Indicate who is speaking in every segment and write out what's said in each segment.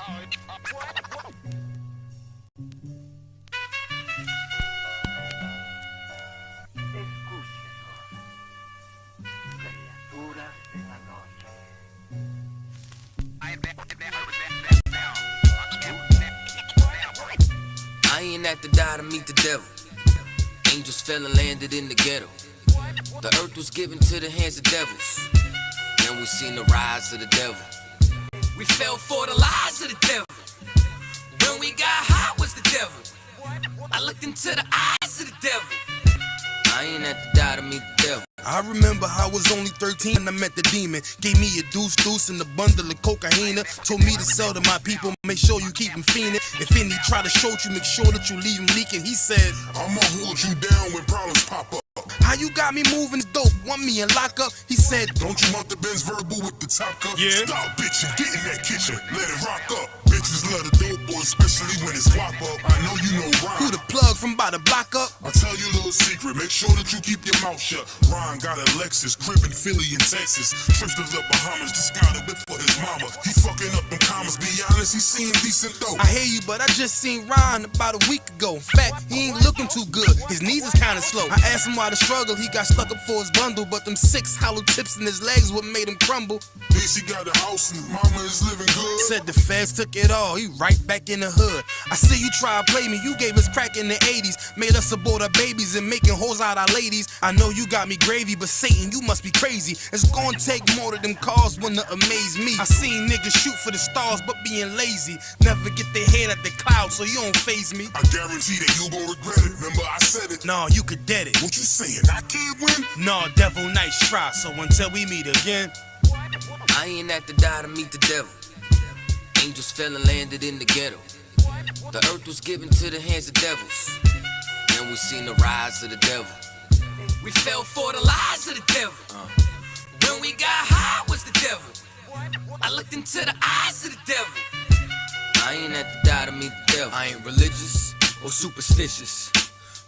Speaker 1: I ain't have to die to meet the devil. Angels fell and landed in the ghetto. The earth was given to the hands of devils. Then we seen the rise of the devil. We fell for the lies of the devil. When we got high was the devil. I looked into the eyes of the devil. I ain't have to die to meet the devil.
Speaker 2: I remember I was only 13 and I met the demon. Gave me a deuce and a bundle of cocaine. Told me to sell to my people, make sure you keep them fiending. If any try to shoot you, make sure that you leave him leaking. He said,
Speaker 3: I'ma hold you down when problems pop up.
Speaker 2: how you got me moving is dope, want me in lockup? He said,
Speaker 3: don't you want the Benz verbal with the top cup?
Speaker 2: Yeah.
Speaker 3: Stop bitching, get in that kitchen, let it rock up. Bitches love the dope boy, especially when it's guap up. I know you know Ron.
Speaker 2: who the plug from by the block up?
Speaker 3: I'll tell you a little secret, make sure that you keep your mouth shut. Ron got a Lexus, crib in Philly and Texas. Trips to the Bahamas, just got a whip for his mama. He fucking up them commas, be honest, he seeing decent though.
Speaker 2: I hear you, but I just seen Ron about a week ago. In fact, he ain't looking too good, his knees is kinda slow. I asked him why the struggle, he got stuck up for his bundle. But them 6 hollow tips in his legs what made him crumble.
Speaker 3: He got a house and mama is living good.
Speaker 2: Said the feds took it all, he right back in the hood. I see you try to play me, you gave us crack in the 80s. Made us abort our babies and making hoes out our ladies. I know you got me gravy, but Satan, you must be crazy. It's gonna take more than them cars when to amaze me. I seen niggas shoot for the stars, but being lazy. Never get their head at the clouds, so you don't faze me.
Speaker 3: I guarantee that you gon' regret it, remember I said it.
Speaker 2: Nah, you could dead it.
Speaker 3: What you saying, I can't win?
Speaker 2: Nah, devil, nice try, so until we meet again.
Speaker 1: I ain't have to die to meet the devil. Angels fell and landed in the ghetto. The earth was given to the hands of devils. Then we seen the rise of the devil. We fell for the lies of the devil. When we got high was the devil. I looked into the eyes of the devil. I ain't have to die to meet the devil. I ain't religious or superstitious,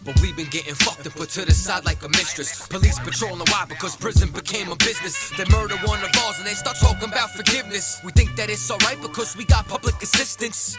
Speaker 1: but we been getting fucked and put to the side like a mistress. Police patrolling why? Because prison became a business. They murder one of ours and they start talking about forgiveness. We think that it's alright because we got public assistance.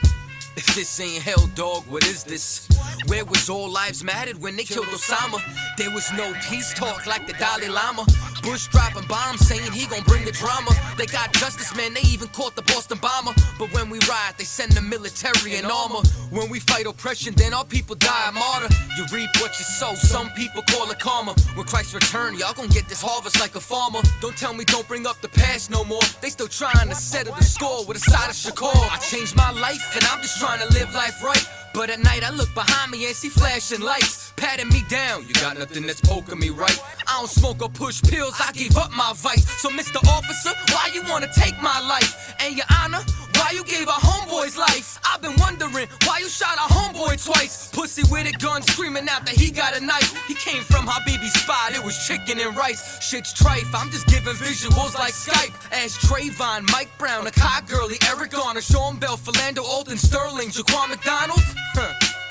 Speaker 1: If this ain't hell, dog, what is this? Where was all lives mattered when they killed Osama? There was no peace talk like the Dalai Lama. Bush dropping bombs saying he gon' bring the drama. They got justice, man, they even caught the Boston bomber. But when we riot, they send the military and armor. When we fight oppression, then our people die a martyr. You reap what you sow, some people call it karma. When Christ return, y'all gon' get this harvest like a farmer. Don't tell me don't bring up the past no more. They still trying to settle the score with a side of Shakur. I changed my life and I'm just trying to live life right. But at night I look behind me and see flashing lights, patting me down. You got nothing that's poking me right. I don't smoke or push pills, I gave up my vice. So Mr. Officer, why you wanna take my life? And your honor, why you gave our homeboy's life? I've been wondering why you shot our homeboy twice. Pussy with a gun screaming out that he got a knife. He came from Habibi's spot, it was chicken and rice. Shit's trife, I'm just giving visuals like Skype. Ask Trayvon, Mike Brown, Akai Gurley, Eric Garner, Sean Bell, Philando, Alton Sterling, Jaquan McDonald.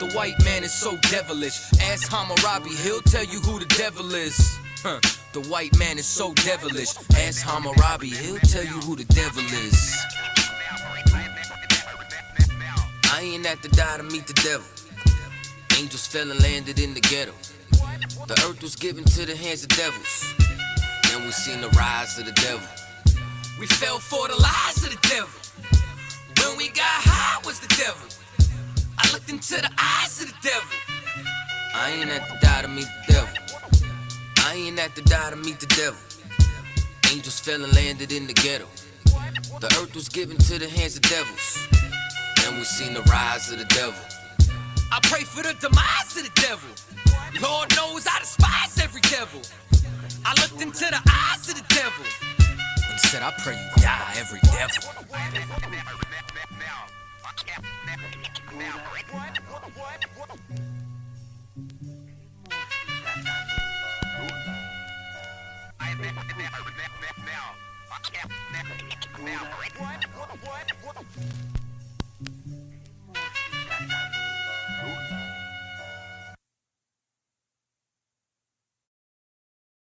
Speaker 1: The white man is so devilish. Ask Hammurabi, he'll tell you who the devil is. The white man is so devilish. Ask Hammurabi, he'll tell you who the devil is. I ain't have to die to meet the devil. Angels fell and landed in the ghetto. The earth was given to the hands of devils. Then we seen the rise of the devil. We fell for the lies of the devil. When we got high was the devil. I looked into the eyes of the devil. I ain't have to die to meet the devil. I ain't have to die to meet the devil. Angels fell and landed in the ghetto. The earth was given to the hands of devils. Then we seen the rise of the devil. I pray for the demise of the devil. Lord knows I despise every devil. I looked into the eyes of the devil and said, I pray you die, every devil.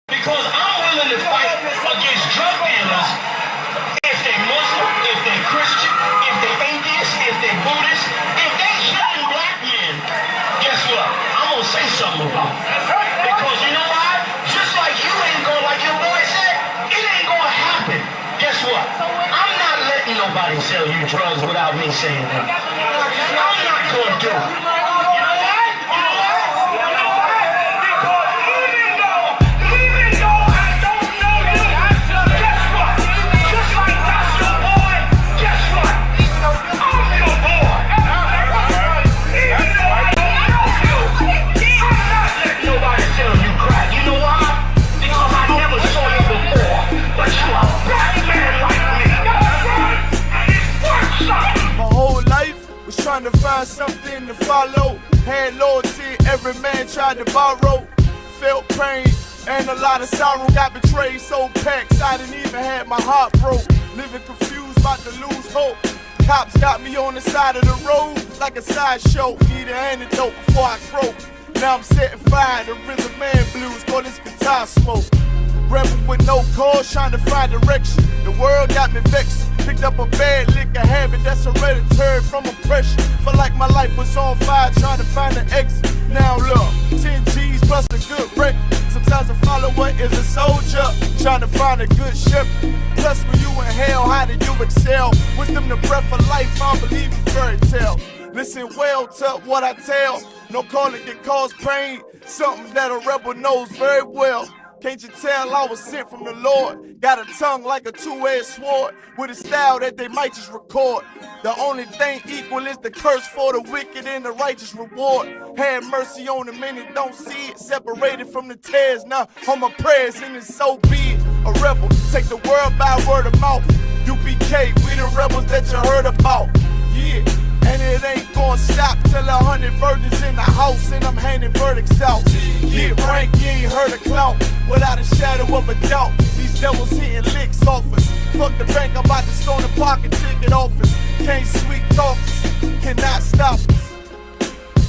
Speaker 4: Because I'm willing to fight against drug dealers if they're Muslim, if they're Christian, if they're atheist, somebody sell you drugs without me saying that. I'm not gonna do it.
Speaker 5: Trying to find something to follow. Had loyalty, every man tried to borrow. Felt pain and a lot of sorrow. Got betrayed, so packed, I didn't even have my heart broke. Living confused, about to lose hope. Cops got me on the side of the road like a sideshow. Need an antidote before I croak. Now I'm setting fire to rhythm man blues. Call this guitar smoke. Rebel with no cause, trying to find direction. The world got me vexed. Picked up a bad liquor habit that's hereditary from oppression. Felt like my life was on fire, trying to find an exit. Now look, 10 G's plus a good wreck. Sometimes a follower is a soldier, trying to find a good ship. Plus when you in hell, how do you excel? Wisdom the breath of life, I believe in fairy tale. Listen well to what I tell. No calling can cause pain, something that a rebel knows very well. Can't you tell I was sent from the Lord? Got a tongue like a two-edged sword, with a style that they might just record. The only thing equal is the curse for the wicked and the righteous reward. Have mercy on the many, don't see it. Separated from the tares, now on my prayers, and it's so be it. A rebel, take the world by word of mouth. UPK, we the rebels that you heard about. Yeah. And it ain't gonna stop till 100 virgins in the house and I'm handing verdicts out. Get rank, you ain't heard a clout without a shadow of a doubt. These devils hitting licks off us. Fuck the bank, I'm about to storm the pocket ticket office. Can't sweet talk us, cannot stop us.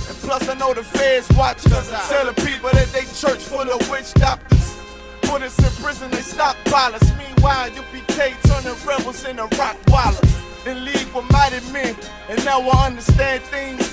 Speaker 5: And plus I know the feds watch us. Telling people that they church full of witch doctors. Put us in prison, they stop violence. Meanwhile, UPK turning rebels into Rottweilers. In league with mighty men, and now I understand things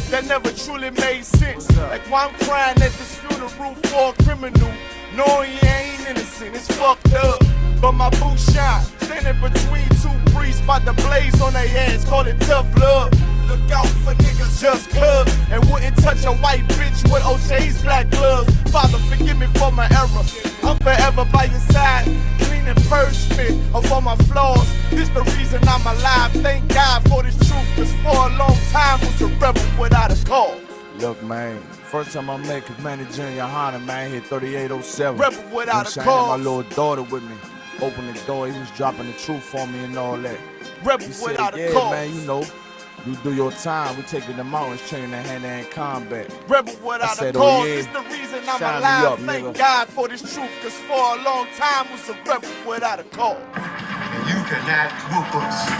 Speaker 5: that never truly made sense. Like why I'm crying at this funeral for a criminal, knowing he ain't innocent, it's fucked up. But my boots shine, standing between two priests, about to blaze on their ass, call it tough love. Look out for niggas just cuz, and wouldn't touch a white bitch with OJ's black gloves. Father, forgive me for my error, I'm forever by your side. Clean and purge me of all my flaws. This the reason I'm alive, thank God for this truth. Cause for a long time was a rebel without a cause.
Speaker 6: Look, man, first time I met Commander Junior Hunter, man, hit 3807.
Speaker 5: Rebel without a
Speaker 6: I had
Speaker 5: cause.
Speaker 6: my little daughter with me. Opened the door, he was dropping the truth for me and all that.
Speaker 5: Rebel
Speaker 6: He said,
Speaker 5: without a
Speaker 6: yeah,
Speaker 5: cause.
Speaker 6: man, you know, you do your time. We taking the mountains, training in hand-to-hand combat.
Speaker 5: Rebel without
Speaker 6: I said,
Speaker 5: a cause.
Speaker 6: oh, yeah.
Speaker 5: It's the reason I'm
Speaker 6: Shine me
Speaker 5: alive.
Speaker 6: up,
Speaker 5: Thank
Speaker 6: nigga.
Speaker 5: God for this truth. Cause for a long time was a rebel without a cause.
Speaker 7: And you cannot whoop us.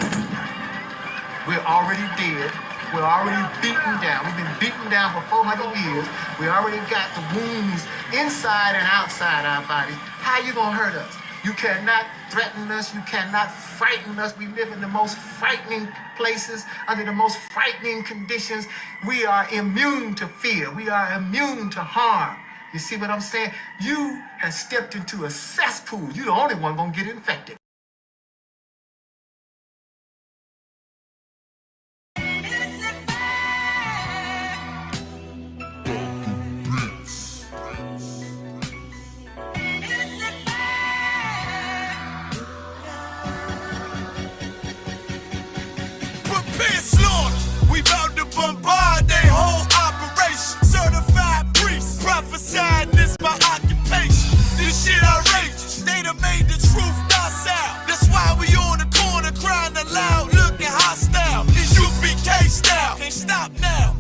Speaker 7: We're already dead. We're already beaten down. We've been beaten down for 400 years. We already got the wounds inside and outside our bodies. How you gonna hurt us? You cannot threaten us. You cannot frighten us. We live in the most frightening places, under the most frightening conditions. We are immune to fear. We are immune to harm. You see what I'm saying? You have stepped into a cesspool. You're the only one gonna get infected.
Speaker 2: Prepare slaughter. We bout to bombard their whole operation. Certified priests, prophesying this my occupation. This shit outrageous. They done made the truth docile. That's why we on the corner crying aloud, looking hostile. It's UPK style. Can't stop now.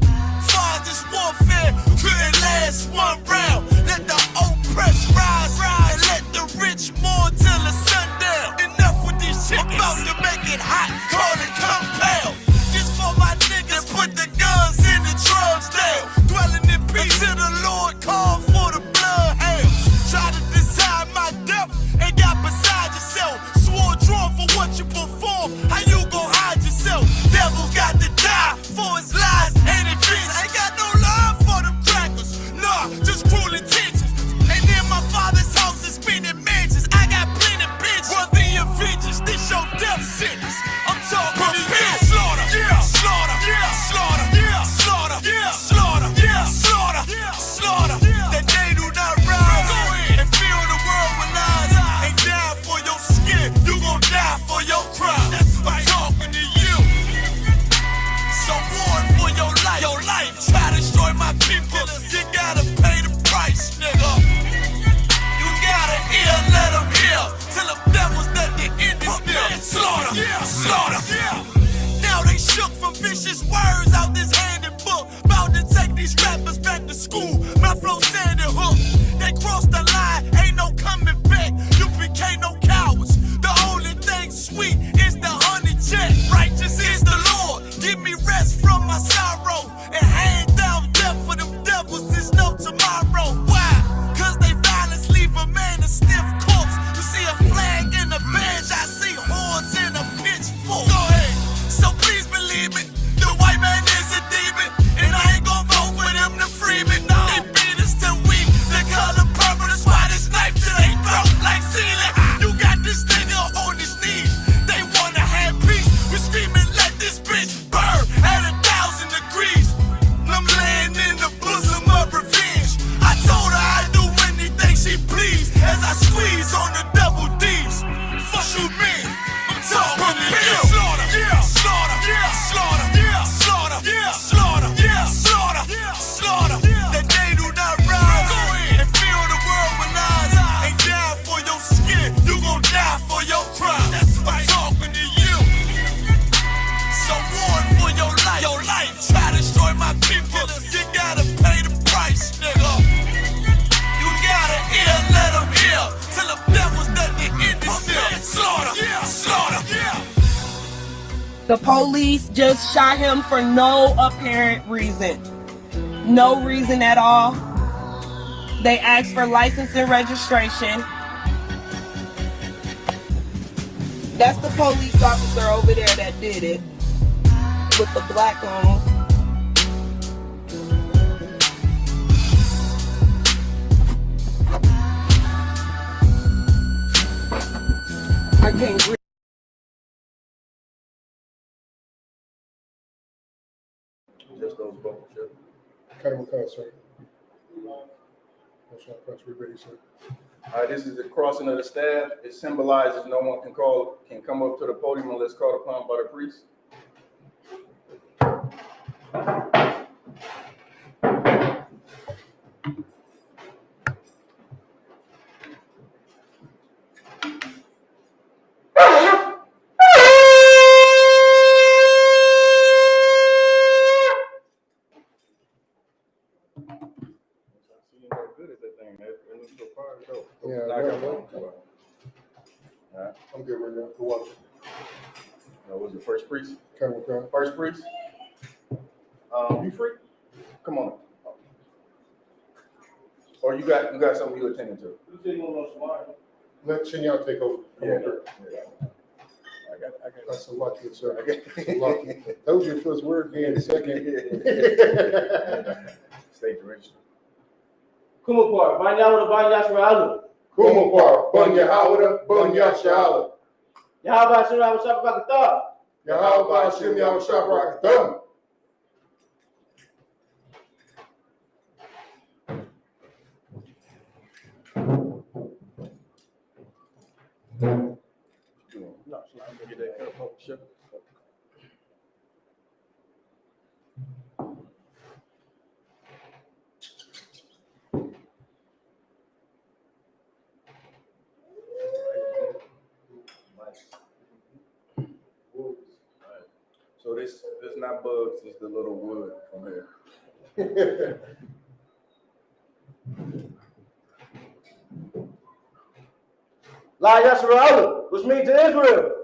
Speaker 2: Far this warfare couldn't last one round. Let the oppressed rise, and let the rich mourn till the sundown. Enough with these chickens. About to make it hot, call it compound. This
Speaker 8: The police just shot him for no apparent reason. No reason at all. They asked for license and registration. That's the police officer over there that did it. With the black on. I can't breathe.
Speaker 9: Just those both, sir.
Speaker 10: Kind of a sir. Motion press, we ready, sir.
Speaker 9: All right, this is the crossing of the staff. It symbolizes no one can come up to the podium unless called upon by the priest.
Speaker 10: Yeah, I'm good right now. Go on.
Speaker 9: That was the first priest.
Speaker 10: Kind of a
Speaker 9: First priest. You free? Come on. Or you got something you attending to?
Speaker 10: Let Chinyan take over.
Speaker 9: Yeah.
Speaker 10: I got that's a lucky, sir. That's a lucky. That was your first word being second.
Speaker 9: State direction.
Speaker 11: Kumapar, Banyawada, Banyashralu.
Speaker 10: Kumapar, Banyawada, Banyashralu.
Speaker 11: Yahaba Shimya Shapakata.
Speaker 10: Yahaba Shimya Shapakata.
Speaker 9: No, get that cup up, sure. So this not bugs, it's the little wood from here.
Speaker 11: La Yashralu, which means to Israel.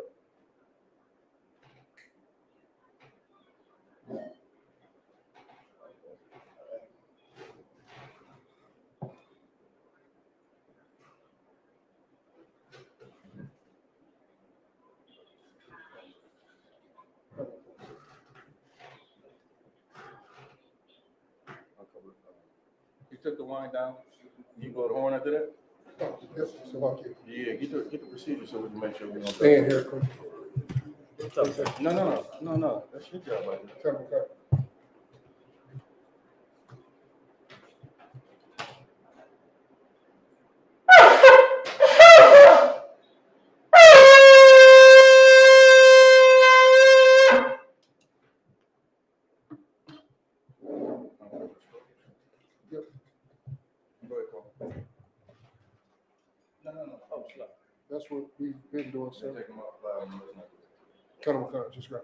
Speaker 9: You took the wine down. You blow the horn after that?
Speaker 10: Oh, yes, so lucky.
Speaker 9: Yeah, get the procedure so we can make sure we don't
Speaker 10: Stand here, quick.
Speaker 9: No. That's your job right there.
Speaker 10: Kind of That's what we've been doing, sir. Kind of just grab.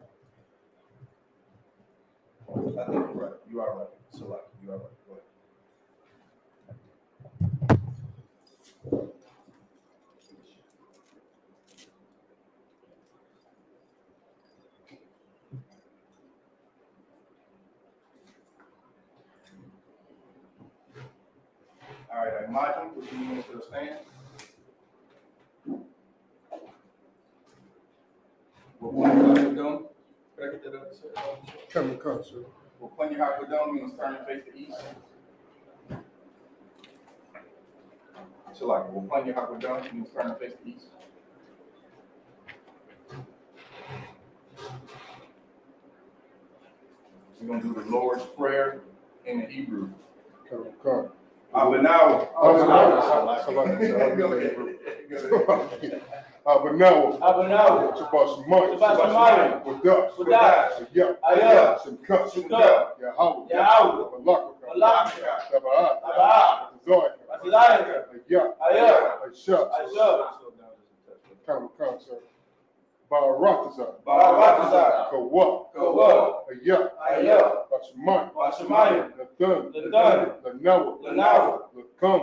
Speaker 9: I think you're right. You are right. So like, you are right. Go ahead. All right, Imagine, would you move to the stand? We'll point your Hakadon. Could I get that up, sir?
Speaker 10: Come, sir.
Speaker 9: We'll point your Hakadon means turn your face to east. So like, we'll point your Hakadon means turn your face to east. We're going to do the Lord's Prayer in the Hebrew.
Speaker 10: Come.
Speaker 9: Abanawa.
Speaker 10: Abanawa. Shabbat with us. Yeah. Some cups. Yahweh. Malaka. Zoika. Yeah. Come, sir. Baratazar. Kawa. Ayah. Bashmai. Nathan. Lanawa. Lakam.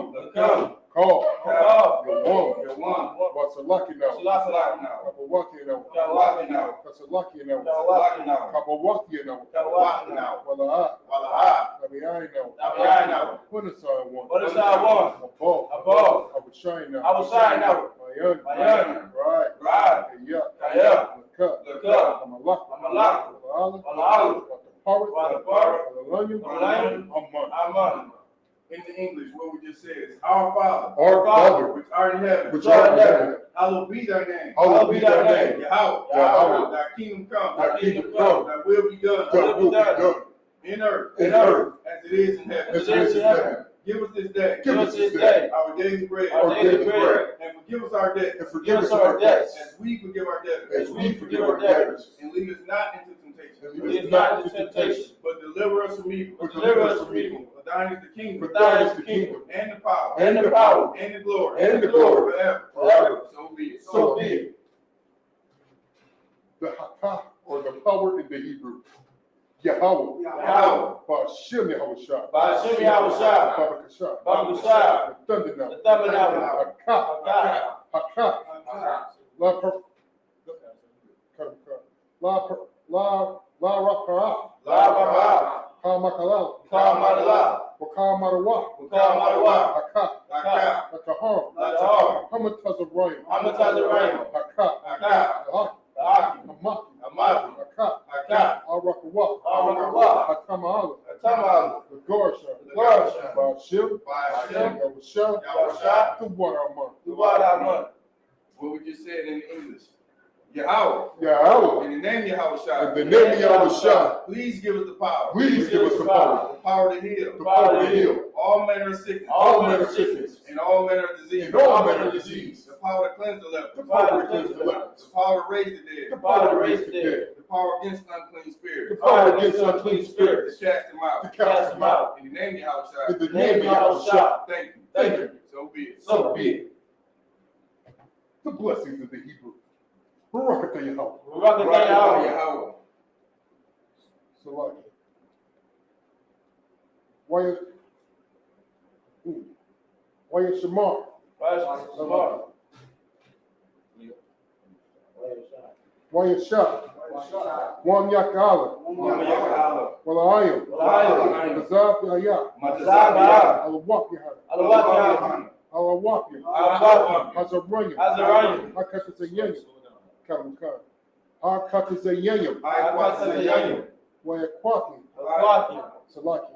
Speaker 10: call.
Speaker 9: Call.
Speaker 10: Your one.
Speaker 9: Your one.
Speaker 10: What's a lucky now?
Speaker 9: Salaki now.
Speaker 10: Kapawaki now.
Speaker 9: Kalawaki now.
Speaker 10: What's a lucky now?
Speaker 9: Kalawaki now.
Speaker 10: Kapawaki now.
Speaker 9: Kalawaki now.
Speaker 10: Wala
Speaker 9: Wala.
Speaker 10: Tabiai now.
Speaker 9: Tabiai now.
Speaker 10: What is I want?
Speaker 9: What is I want?
Speaker 10: Above.
Speaker 9: Above.
Speaker 10: I would shine now.
Speaker 9: I will shine now.
Speaker 10: Mayan.
Speaker 9: Mayan.
Speaker 10: Right.
Speaker 9: Right.
Speaker 10: Yeah.
Speaker 9: Kaya.
Speaker 10: Look
Speaker 9: Look up.
Speaker 10: I'm a luck.
Speaker 9: I'm a luck.
Speaker 10: Wala.
Speaker 9: Wala.
Speaker 10: What
Speaker 9: Wala power.
Speaker 10: Lion.
Speaker 9: Lion.
Speaker 10: I'm
Speaker 9: Aman. In the English, what we just said is, Our Father,
Speaker 10: Our Father,
Speaker 9: which art in heaven,
Speaker 10: which art in heaven,
Speaker 9: hallowed be thy name.
Speaker 10: hallowed be thy name.
Speaker 9: Yahweh,
Speaker 10: Yahweh,
Speaker 9: thy kingdom come,
Speaker 10: thy kingdom come,
Speaker 9: thy will be done,
Speaker 10: thy will be done
Speaker 9: in earth,
Speaker 10: in earth,
Speaker 9: as it is in heaven.
Speaker 10: as it is in heaven.
Speaker 9: Give us this day,
Speaker 10: Give us this day
Speaker 9: our daily bread,
Speaker 10: our daily bread,
Speaker 9: and forgive us our debts,
Speaker 10: and forgive us our debts,
Speaker 9: as we forgive our debtors,
Speaker 10: as we forgive our debtors,
Speaker 9: and lead us not into temptation,
Speaker 10: and lead us not into temptation,
Speaker 9: but deliver us from evil.
Speaker 10: but deliver us from evil.
Speaker 9: For thine is the kingdom,
Speaker 10: For thine is the kingdom,
Speaker 9: and the power,
Speaker 10: and the power,
Speaker 9: and the glory,
Speaker 10: and the glory,
Speaker 9: forever. So be it.
Speaker 10: so be it. The Hakah, or the power in the Hebrew. Yahweh.
Speaker 9: Yahweh.
Speaker 10: Ba'ashem Yahushua.
Speaker 9: Ba'ashem Yahushua.
Speaker 10: Babakashah.
Speaker 9: Babakashah.
Speaker 10: The thunder now.
Speaker 9: The thunder now.
Speaker 10: Hakah. Hakah. La per. La Rakara.
Speaker 9: La Baba.
Speaker 10: Kamakalal.
Speaker 9: Kamadala.
Speaker 10: Wakamarawa.
Speaker 9: Kamawa.
Speaker 10: Hakah.
Speaker 9: Hakah.
Speaker 10: Lakahar.
Speaker 9: Lakahar.
Speaker 10: Hamatazarayim.
Speaker 9: Hamatazarayim.
Speaker 10: Hakah.
Speaker 9: Hakah.
Speaker 10: Lahak.
Speaker 9: Lahak.
Speaker 10: Hamaki.
Speaker 9: Hamaki.
Speaker 10: Hakah.
Speaker 9: Hakah.
Speaker 10: Arakawa.
Speaker 9: Arakawa.
Speaker 10: Hakama'ala.
Speaker 9: Hatama'ala.
Speaker 10: The Gorsha.
Speaker 9: The Gorsha.
Speaker 10: Ba'ashem.
Speaker 9: Ba'ashem.
Speaker 10: Yahushua.
Speaker 9: Yahushua.
Speaker 10: The Waterman.
Speaker 9: The Waterman. What we just said in English. Yahweh.
Speaker 10: Yahweh.
Speaker 9: In the name of Yahushua.
Speaker 10: In the name of Yahushua.
Speaker 9: Please give us the power.
Speaker 10: Please give us the power.
Speaker 9: The power to heal.
Speaker 10: The power to heal.
Speaker 9: All manner of sickness.
Speaker 10: All manner of sickness.
Speaker 9: And all manner of disease.
Speaker 10: And all manner of disease.
Speaker 9: The power to cleanse the leper.
Speaker 10: The power to cleanse the lepers.
Speaker 9: The power to raise the dead.
Speaker 10: The power to raise the dead.
Speaker 9: The power against unclean spirits.
Speaker 10: The power against unclean spirits.
Speaker 9: To cast them out.
Speaker 10: To cast them out.
Speaker 9: In the name of Yahushua.
Speaker 10: In the name of Yahushua.
Speaker 9: Thank you.
Speaker 10: Thank you.
Speaker 9: So be it.
Speaker 10: So be it. The blessings of the Hebrew. Barakatah Yahweh.
Speaker 9: Barakatah Yahweh.
Speaker 10: Salaki. Why Shamar? Why Shah? Wam Yakala. Walayim. Mazab Yahya. Alawak Yahya. Alawak Yahya. Hazarayim. Hakatazayim. Kamukan. Hakatazayim. Why Kwaki? Salaki.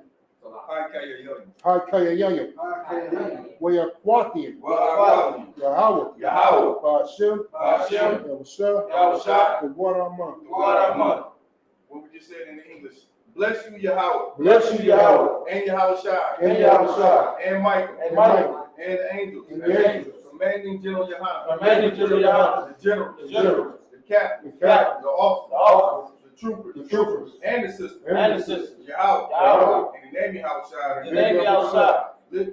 Speaker 10: Hi Kayayim. Where Quatim. Yahweh. Ba'ashem. Yahushua. The Waterman.
Speaker 9: What we just said in English. Bless you, Yahweh.
Speaker 10: Bless you, Yahweh.
Speaker 9: And Yahushua.
Speaker 10: And Yahushua.
Speaker 9: And Michael.
Speaker 10: And Michael.
Speaker 9: And the angels.
Speaker 10: And the angels.
Speaker 9: Commanding General Yohanan.
Speaker 10: Commanding General Yohanan.
Speaker 9: The general.
Speaker 10: The generals.
Speaker 9: The captain.
Speaker 10: The captain.
Speaker 9: The officers. The troopers.
Speaker 10: The troopers.
Speaker 9: And the sisters.
Speaker 10: And the sisters.
Speaker 9: Yahweh. In the name of Yahushua.
Speaker 10: In the name of Yahushua.
Speaker 9: Lift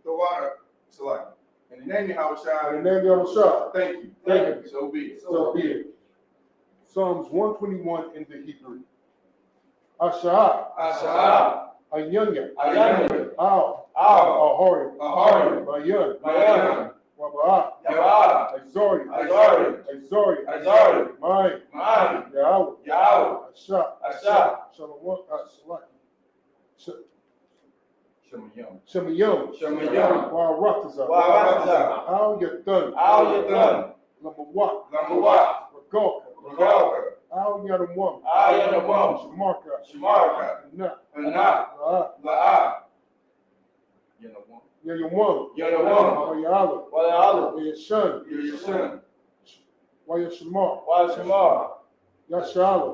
Speaker 9: the water. Select. In the name of Yahushua.
Speaker 10: In the name of Yahushua.
Speaker 9: Thank you.
Speaker 10: Thank you.
Speaker 9: So be it.
Speaker 10: So be it. Psalms 121 in the Hebrew. Ashah.
Speaker 9: Ashah.
Speaker 10: Ayanya.
Speaker 9: Ayanya.
Speaker 10: Al.
Speaker 9: Ahorim.
Speaker 10: Ahorim. Bayan. Waba'ah.
Speaker 9: Yahweh.
Speaker 10: Exori.
Speaker 9: Exori.
Speaker 10: Exori. Mine. Yahweh.
Speaker 9: Yahweh.
Speaker 10: Ashah. Shalom. Shemayim. Wa'aratazah. Al Yatan. Lamawat. Regalka. Al Yadamwam. Shamarka. Nah. La'ah. Yadamwam. Wa'ya'ala. Wa'yashan. Wa'yashamar. Yashala.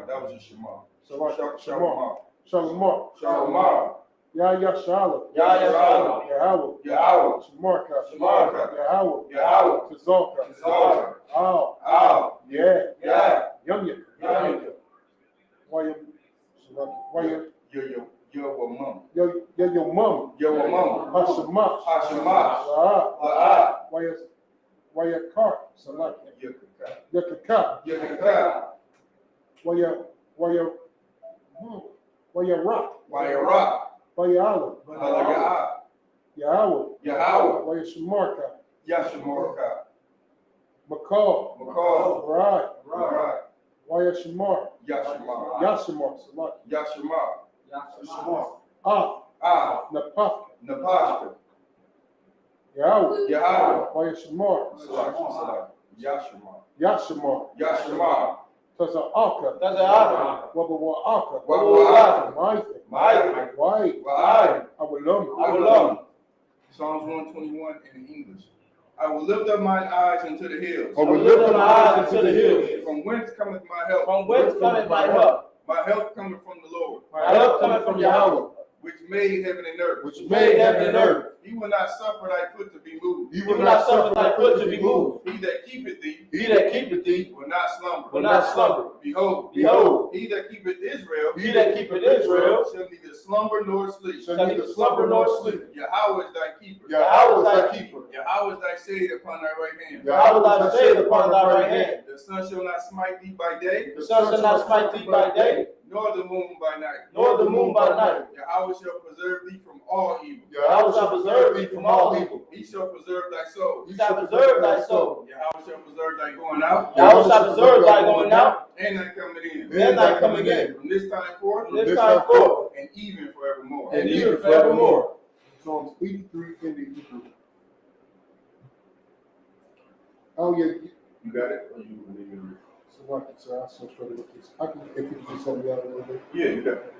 Speaker 9: That was just Shamar.
Speaker 10: Shalomar. Yashala. Yahweh. Shamarka. Yahweh. Tazalka. Al. Yeah. Yum. Why
Speaker 9: Your mom.
Speaker 10: your mom. Hashemah. Why your car? Your kaka. Why your rock? Why your olive? Yahweh.
Speaker 9: Yahweh.
Speaker 10: Wayashamarka.
Speaker 9: Yashamarka.
Speaker 10: McCall.
Speaker 9: McCall.
Speaker 10: Right.
Speaker 9: Right.
Speaker 10: Wayashamar.
Speaker 9: Yashamar.
Speaker 10: Yashamar. Salaki.
Speaker 9: Yashamar.
Speaker 10: Yashamar. Ah.
Speaker 9: Ah.
Speaker 10: Napaka.
Speaker 9: Napashka.
Speaker 10: Yahweh.
Speaker 9: Yahweh.
Speaker 10: Wayashamar.
Speaker 9: Salaki. Yashamar.
Speaker 10: Yashamar.
Speaker 9: Yashamar.
Speaker 10: Taza'aka.
Speaker 11: Taza'aka.
Speaker 10: Wabawa'aka.
Speaker 9: Wabawa'aka.
Speaker 10: Maithe.
Speaker 9: Maithe.
Speaker 10: Wai.
Speaker 9: Wai.
Speaker 10: Awalum.
Speaker 9: Awalum. Psalms 121 in English. I will lift up mine eyes into the hills.
Speaker 11: I will lift up my eyes into the hills.
Speaker 9: From whence cometh my help?
Speaker 11: From whence cometh my help?
Speaker 9: My help cometh from the Lord.
Speaker 11: My help cometh from Yahweh,
Speaker 9: which made heaven and earth.
Speaker 11: which made heaven and earth.
Speaker 9: He will not suffer thy foot to be moved.
Speaker 11: He will not suffer thy foot to be moved.
Speaker 9: He that keepeth thee.
Speaker 11: He that keepeth thee
Speaker 9: will not slumber.
Speaker 11: will not slumber.
Speaker 9: Behold.
Speaker 11: Behold.
Speaker 9: He that keepeth Israel.
Speaker 11: He that keepeth Israel
Speaker 9: shall neither slumber nor sleep.
Speaker 11: shall neither slumber nor sleep.
Speaker 9: Yahweh is thy keeper.
Speaker 11: Yahweh is thy keeper.
Speaker 9: Yahweh is thy shade upon thy right hand.
Speaker 11: Yahweh is thy shade upon thy right hand.
Speaker 9: The sun shall not smite thee by day.
Speaker 11: The sun shall not smite thee by day,
Speaker 9: nor the moon by night.
Speaker 11: nor the moon by night.
Speaker 9: Yahweh shall preserve thee from all evil.
Speaker 11: Yahweh shall preserve thee from all evil.
Speaker 9: He shall preserve thy soul.
Speaker 11: He shall preserve thy soul.
Speaker 9: Yahweh shall preserve thy going out.
Speaker 11: Yahweh shall preserve thy going out,
Speaker 9: and thy coming in.
Speaker 11: and thy coming in.
Speaker 9: From this time forth.
Speaker 11: From this time forth.
Speaker 9: And even forevermore.
Speaker 11: And even forevermore.
Speaker 10: Psalms 83 in the Hebrew. Oh yeah.
Speaker 9: You got it? Or you need me to read?
Speaker 10: So like it's I so try to look this. I can if you can just help me out a little bit.
Speaker 9: Yeah, you got it.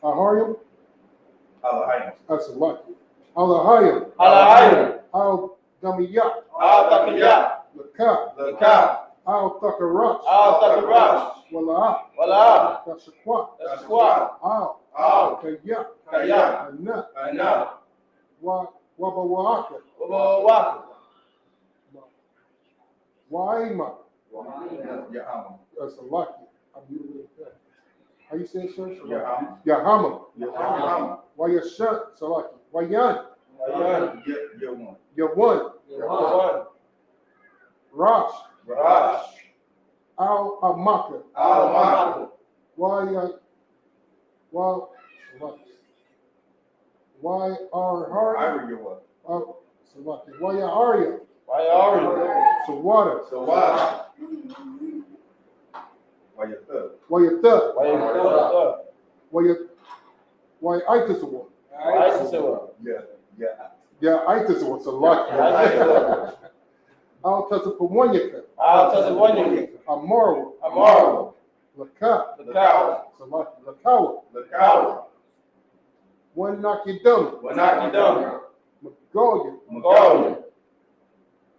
Speaker 10: Ahariam.
Speaker 9: Alahayim.
Speaker 10: That's a lucky. Alahayim.
Speaker 11: Alahayim.
Speaker 10: Al Damiyah.
Speaker 11: Al Takiyah.
Speaker 10: Laka.
Speaker 11: Laka.
Speaker 10: Al Takarash.
Speaker 11: Al Takarash.
Speaker 10: Wala.
Speaker 11: Wala.
Speaker 10: Tashaqwa.
Speaker 11: Tashaqwa.
Speaker 10: Al. Kaya.
Speaker 11: Kaya.
Speaker 10: Ana.
Speaker 11: Ana.
Speaker 10: Wabawaka.
Speaker 11: Wabawaka.
Speaker 10: Waima.
Speaker 9: Yahama.
Speaker 10: That's a lucky. I'm really good. How you say it, sir?
Speaker 9: Yahama.
Speaker 10: Yahama.
Speaker 9: Yahama.
Speaker 10: Wayashan. Salaki. Wayan.
Speaker 11: Wayan.
Speaker 9: Yawan.
Speaker 10: Yawan.
Speaker 11: Yawan.
Speaker 10: Rosh.
Speaker 11: Rosh.
Speaker 10: Al Amaka.
Speaker 11: Al Amaka.
Speaker 10: Why are hard? Why are you?
Speaker 11: Why are you?
Speaker 10: So water.
Speaker 9: So why? Why you thug?
Speaker 10: Why you thug?
Speaker 11: Why you thug?
Speaker 10: Why itis one?
Speaker 11: Itis one.
Speaker 10: Yeah, itis one. So lucky. I'll tell you one you
Speaker 11: I'll tell you one you
Speaker 10: Amaro.
Speaker 11: Amaro.
Speaker 10: Laka.
Speaker 11: Laka.
Speaker 10: So lucky. Lakawa.
Speaker 11: Lakawa.
Speaker 10: One knock you dumb.
Speaker 11: One knock you dumb.
Speaker 10: Magoya.
Speaker 11: Magoya.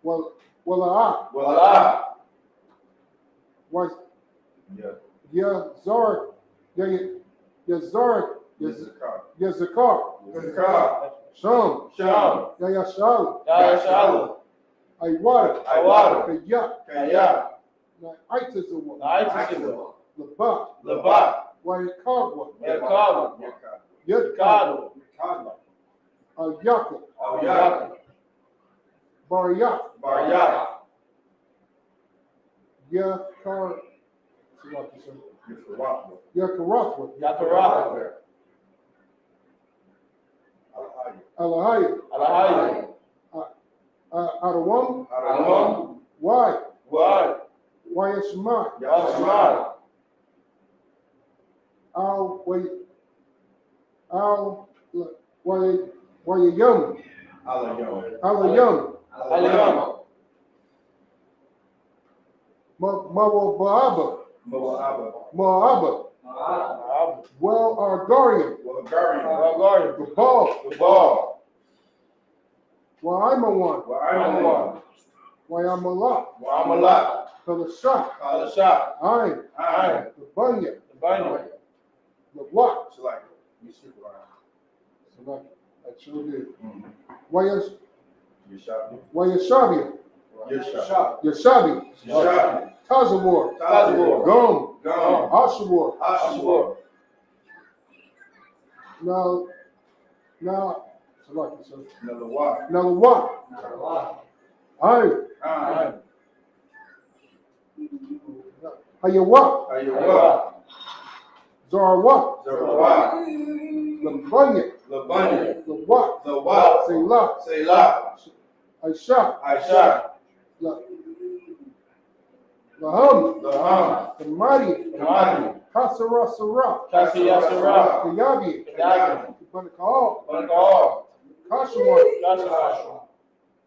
Speaker 10: Well, Why? Yeah, Zar. Yeah, Zar. Yeah, Zakar. Sham. Yeah, Shalu.
Speaker 11: Shalu.
Speaker 10: Iwata.
Speaker 11: Kaya.
Speaker 10: Itis one. Laba. Why Kagwa.
Speaker 11: Yaka.
Speaker 10: Yaka. Baryak. Yakar. Yakarathwa. Alahaya. Adawam. Why? Yashma. Yum.
Speaker 11: Alayam.
Speaker 10: Moaba. Well, Argarian. The ball. Why I'm a one. Why I'm a lot. For the shot. I'm. The bunya. The what? I sure did. Why is Yashabi? Tazawar. Gom. Ashawar. Now, select it,
Speaker 9: Another what?
Speaker 10: Aye. How you what?
Speaker 9: Zara what?
Speaker 10: Zara what? Labunya.
Speaker 9: Labunya.
Speaker 10: Lawak.
Speaker 9: Lawak.
Speaker 10: Selah.
Speaker 9: Selah.
Speaker 10: Aisha.
Speaker 9: Aisha.
Speaker 10: Laham.
Speaker 9: Laham.
Speaker 10: Kamadi.
Speaker 9: Kamadi.
Speaker 10: Kasara Sarah.
Speaker 9: Kasiyah Sarah.
Speaker 10: Kayabi.
Speaker 9: Kayabi.
Speaker 10: Banakal.
Speaker 9: Banakal.
Speaker 10: Kashawan.
Speaker 9: Kashawan.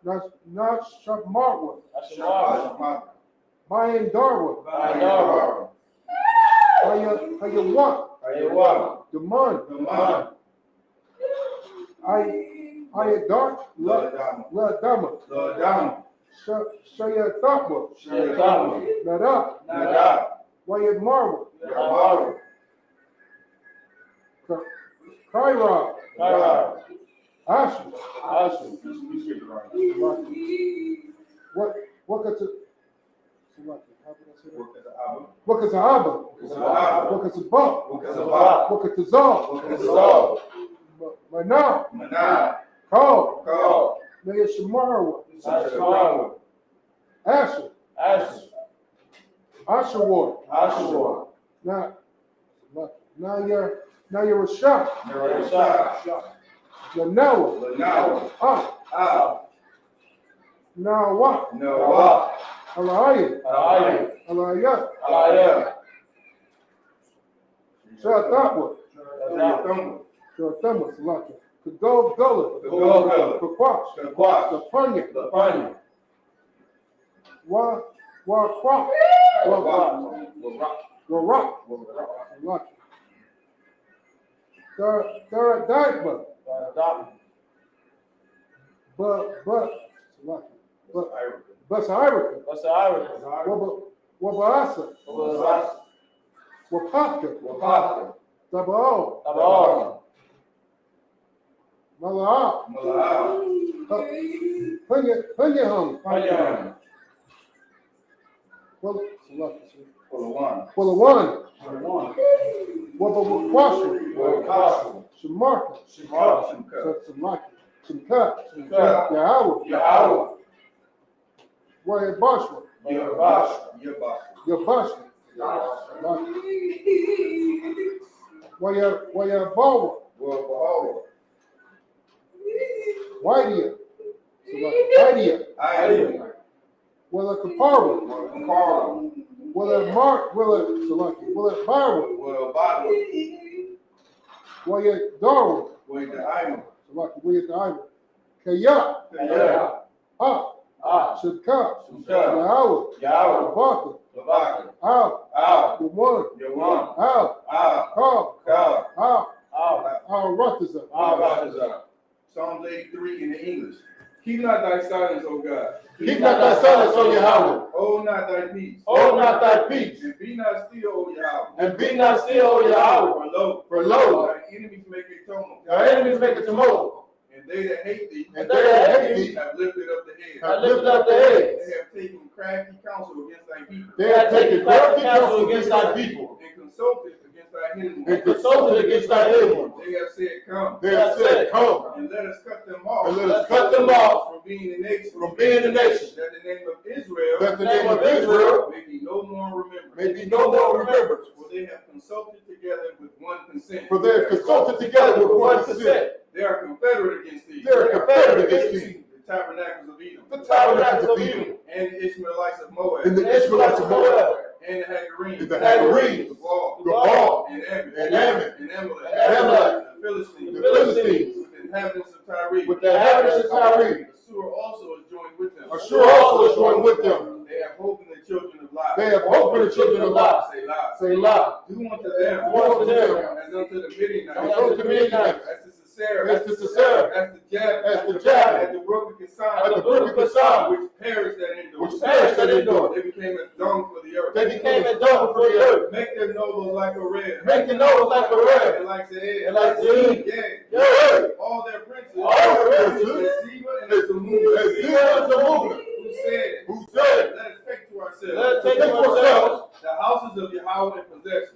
Speaker 10: Nashmarwa.
Speaker 9: Nashmarwa.
Speaker 10: Bayan Darwa.
Speaker 9: Bayan Darwa.
Speaker 10: Hayawan.
Speaker 9: Hayawan.
Speaker 10: Daman.
Speaker 9: Daman.
Speaker 10: Ayadar. Ladama.
Speaker 9: Ladama.
Speaker 10: Shayathatwa.
Speaker 9: Shayathatwa.
Speaker 10: Nada.
Speaker 9: Nada.
Speaker 10: Wayad Marwa.
Speaker 9: Marwa.
Speaker 10: Kaira.
Speaker 9: Kaira.
Speaker 10: Ashu.
Speaker 9: Ashu.
Speaker 10: What could What is Abba? What is Abba? What is Zal? Mana. Call. Naya Shamarwa. Asher. Ashawar. Now you're a shot. You're Noah. Now what? Alaya. Shatatwa. Shatatwa. Salaka. Kagol Gullah. Kakwash. Lapanya. Wa Rock. Salaka. Daradagba. But Wabasa. Wapaka. Tabao. Malaa. Punyahum. Pulawan. Wabakwashu. Shamarka. Shimka. Yahweh. Wayabashwa. Yabashwa. Wayabawa. Whitea. Willa Kaparwa. Willa Barwa. Waya Darwa. Waya Darwa. Kaya. Shadka. Yahweh. Baka. Al. Yawan. Al. Al Ratazah.
Speaker 9: Psalms 83 in the English. Keep not thy silence, O God.
Speaker 10: Keep not thy silence, O Yahweh.
Speaker 9: Hold not thy peace.
Speaker 10: Hold not thy peace.
Speaker 9: And be not still, O Yahweh.
Speaker 10: And be not still, O Yahweh.
Speaker 9: For lo, thy enemies make a tumult.
Speaker 10: Thy enemies make a tumult.
Speaker 9: And they that hate thee,
Speaker 10: have
Speaker 9: lifted up the head.
Speaker 10: They
Speaker 9: have taken crafty counsel against thy people.
Speaker 10: They have taken crafty counsel against thy people.
Speaker 9: And consulted against thy hidden ones. They have said, Come. And let us cut them off. From being a nation. That the name of Israel. May be no more remembered. For they have consulted together with one consent. They are confederate against thee. The Tabernacles of Edom. And the Ishmaelites of Moab. And the Hagarenes. The Baal. And Ammon. And Amalek. The Philistines. With the inhabitants of Tyre. Assur also is joined with them. They have hope in the children of Lot. Say Lot. Do unto them. As unto the Midianites. As the Sisera. As the Jabin. As the brook of Kissam. Which perished at Endor. They became a dung for the earth. Make their nobles like a red. And like the egg. All their princes. As Ziba and as Zamuna. Who said, let us take to ourselves the houses of Yahweh in possession.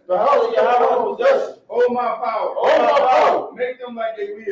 Speaker 9: Oh my power. Make them like they will.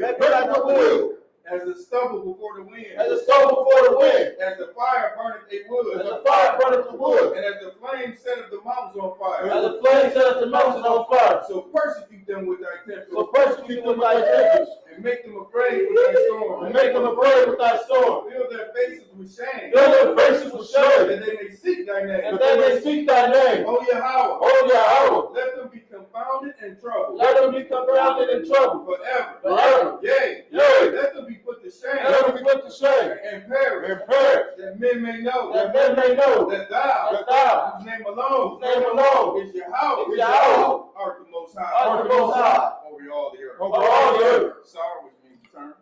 Speaker 9: As a stubble before the wind.
Speaker 11: As a stubble before the wind.
Speaker 9: As the fire burneth a wood.
Speaker 11: As the fire burneth the wood.
Speaker 9: And as the flame setteth the mountains on fire.
Speaker 11: As the flame setteth the mountains on fire.
Speaker 9: So persecute them with thy tempest.
Speaker 11: So persecute them with thy tempest.
Speaker 9: And make them afraid with thy storm.
Speaker 11: And make them afraid with thy storm.
Speaker 9: Fill their faces with shame.
Speaker 11: Fill their faces with shame.
Speaker 9: That they may seek thy name.
Speaker 11: That they may seek thy name.
Speaker 9: O Yahweh.
Speaker 11: O Yahweh.
Speaker 9: Let them be confounded and troubled.
Speaker 11: Let them be confounded and troubled.
Speaker 9: Forever.
Speaker 11: Forever.
Speaker 9: Yea.
Speaker 11: Yea.
Speaker 9: Let them be put to shame.
Speaker 11: Let them be put to shame.
Speaker 9: And perish.
Speaker 11: And perish.
Speaker 9: That men may know.
Speaker 11: That men may know.
Speaker 9: That thou. Whose name alone.
Speaker 11: Whose name alone.
Speaker 9: Is Yahweh.
Speaker 11: Is Yahweh.
Speaker 9: Art the most high.
Speaker 11: Art the most high.
Speaker 9: Over all the earth.
Speaker 11: Over all the earth.
Speaker 9: Sorrow, which means to turn.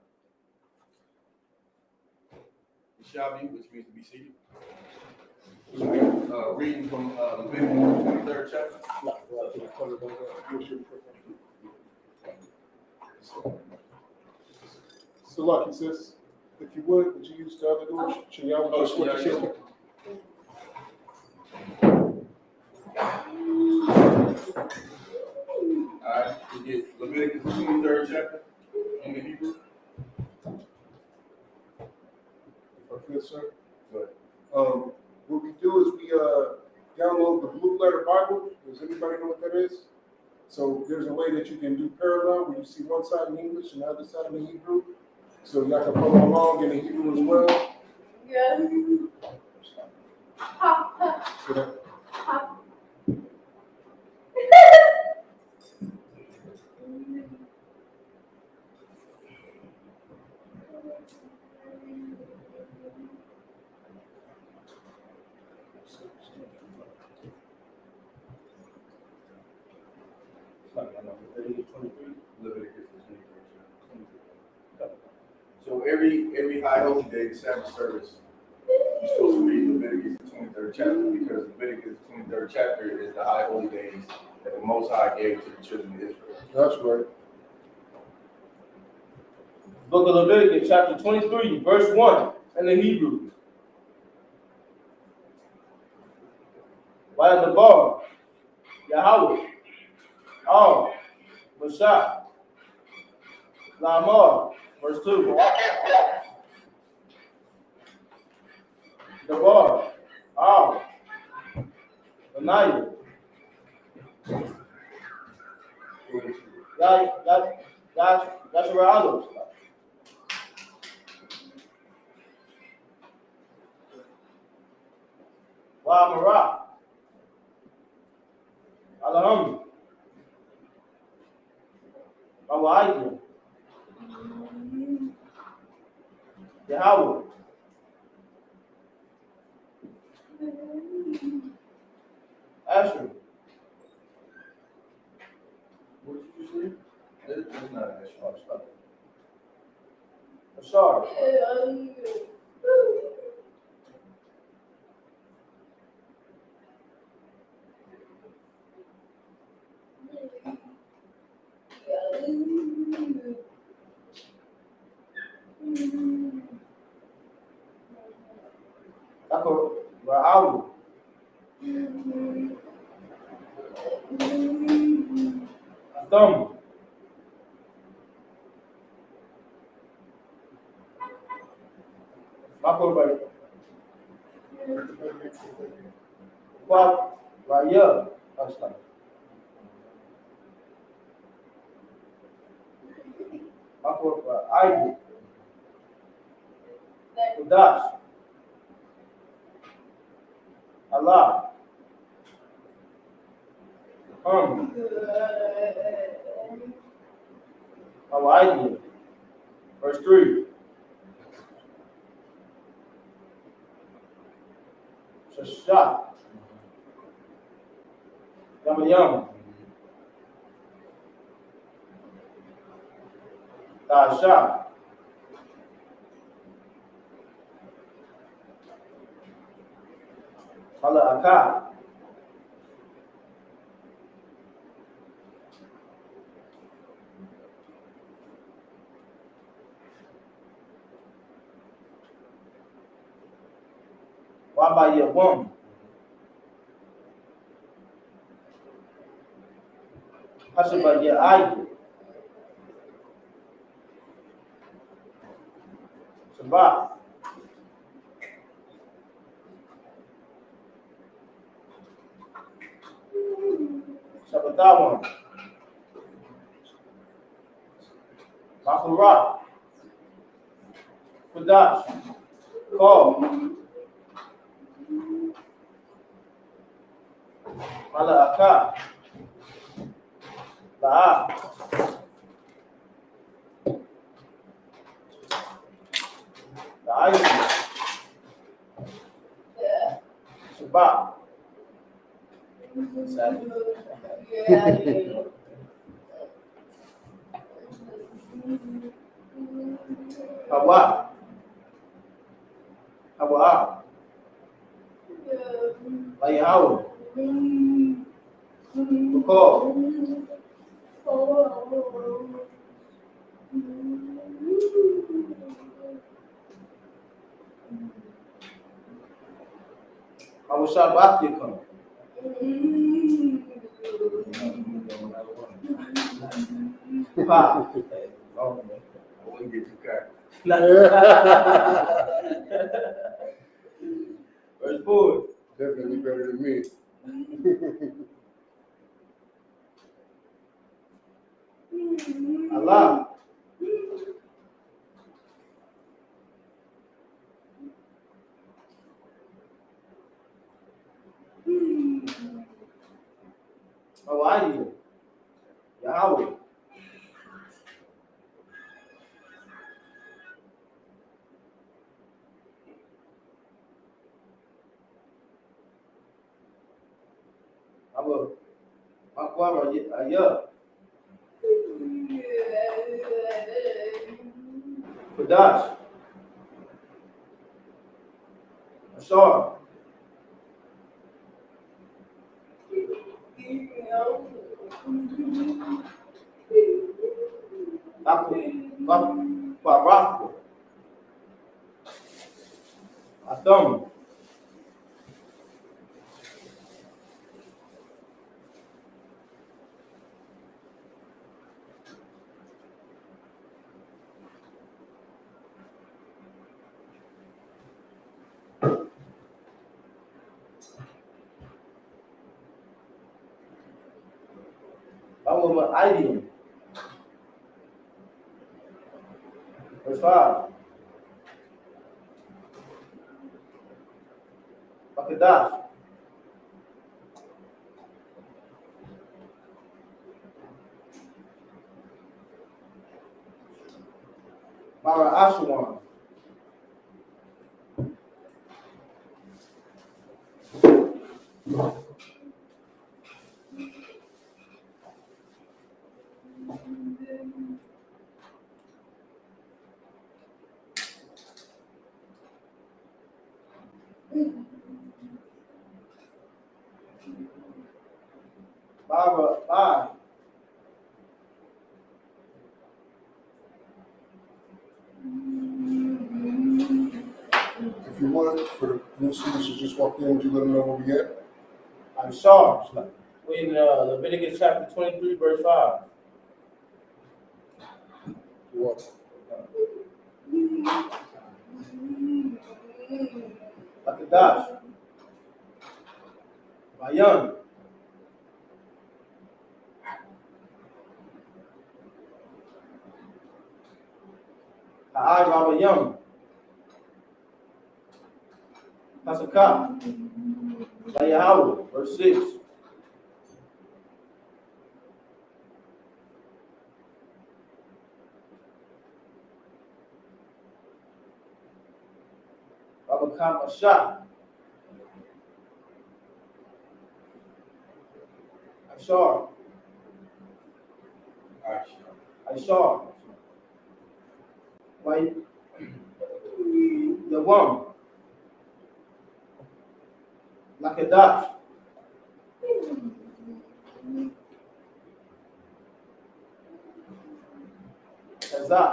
Speaker 9: Shabi, which means to be seated. Reading from Leviticus 23rd chapter.
Speaker 10: So lucky, sis. If you would you use the other door? Shinyawa,
Speaker 9: Alright, we get Leviticus 23rd chapter in the Hebrew.
Speaker 10: Yes, sir.
Speaker 9: Go ahead.
Speaker 10: What we do is we download the Blue Letter Bible. Does anybody know what that is? So there's a way that you can do parallel where you see one side in English and the other side in the Hebrew. So y'all can follow along in the Hebrew as well.
Speaker 12: Yes.
Speaker 10: So that,
Speaker 9: Leviticus 23rd. So every high holy day, the Sabbath service, you're supposed to read Leviticus the 23rd chapter because Leviticus the 23rd chapter is the high holy days that the Most High gave to the children of Israel.
Speaker 10: that's right.
Speaker 11: Book of Leviticus, chapter 23, verse 1, in the Hebrew. By the bar, Yahweh, Al, Mashah, Lamar, verse 2. The bar, Al, Benaiah, that's where I look. Wow, Marah, Alhamdulillah, Mawaidu, Yahweh, Asher.
Speaker 9: What did you say? It's not an Ashar.
Speaker 11: Ashar. Ako, Ra'awu. Thumb. Ako, Quad, Raya. Ashtar. Ako, Aibu. Udash. Allah. Hawaii. Verse 3. Shashak. Yamayama. Tasha. Halakha. Wabayawam. Hasabaya Aidu. Shabbatawan. Makurah. Kudash. Call. Mala'aka. La'ah. La'ayim. Shabbat. Hawa. Hawa. Layahu. Bukor. Hawa Shabbat Yikon. Pa. Oh, man.
Speaker 9: I wouldn't get too cocky.
Speaker 11: Verse 4.
Speaker 9: Definitely better than me.
Speaker 11: Allah. How are you? Yahweh. Akwara Ayah. Kudash. Ashar. Barakko. Adam. Idiom. Verse 5. Bakadash. Mara Ashwan. Bye.
Speaker 10: If you would, for the new students who just walked in, would you let them know where we at?
Speaker 11: I'm sure. We're in Leviticus chapter 23, verse 5.
Speaker 10: What?
Speaker 11: Bakadash. Bayan. Ha'ai Rabayam. Pasakah. Layahu. Verse 6. Babakam Ashah. Ashar. Why? The one. Lakadash. Kazak.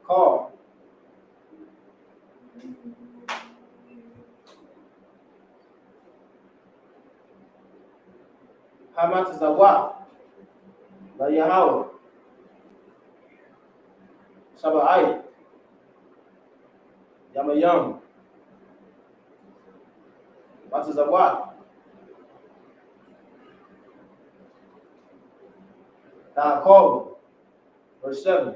Speaker 11: Call. Hamat Zawat. Layahu. Shabbat Yamayam. Matazawat. Ta'akov. Verse 7.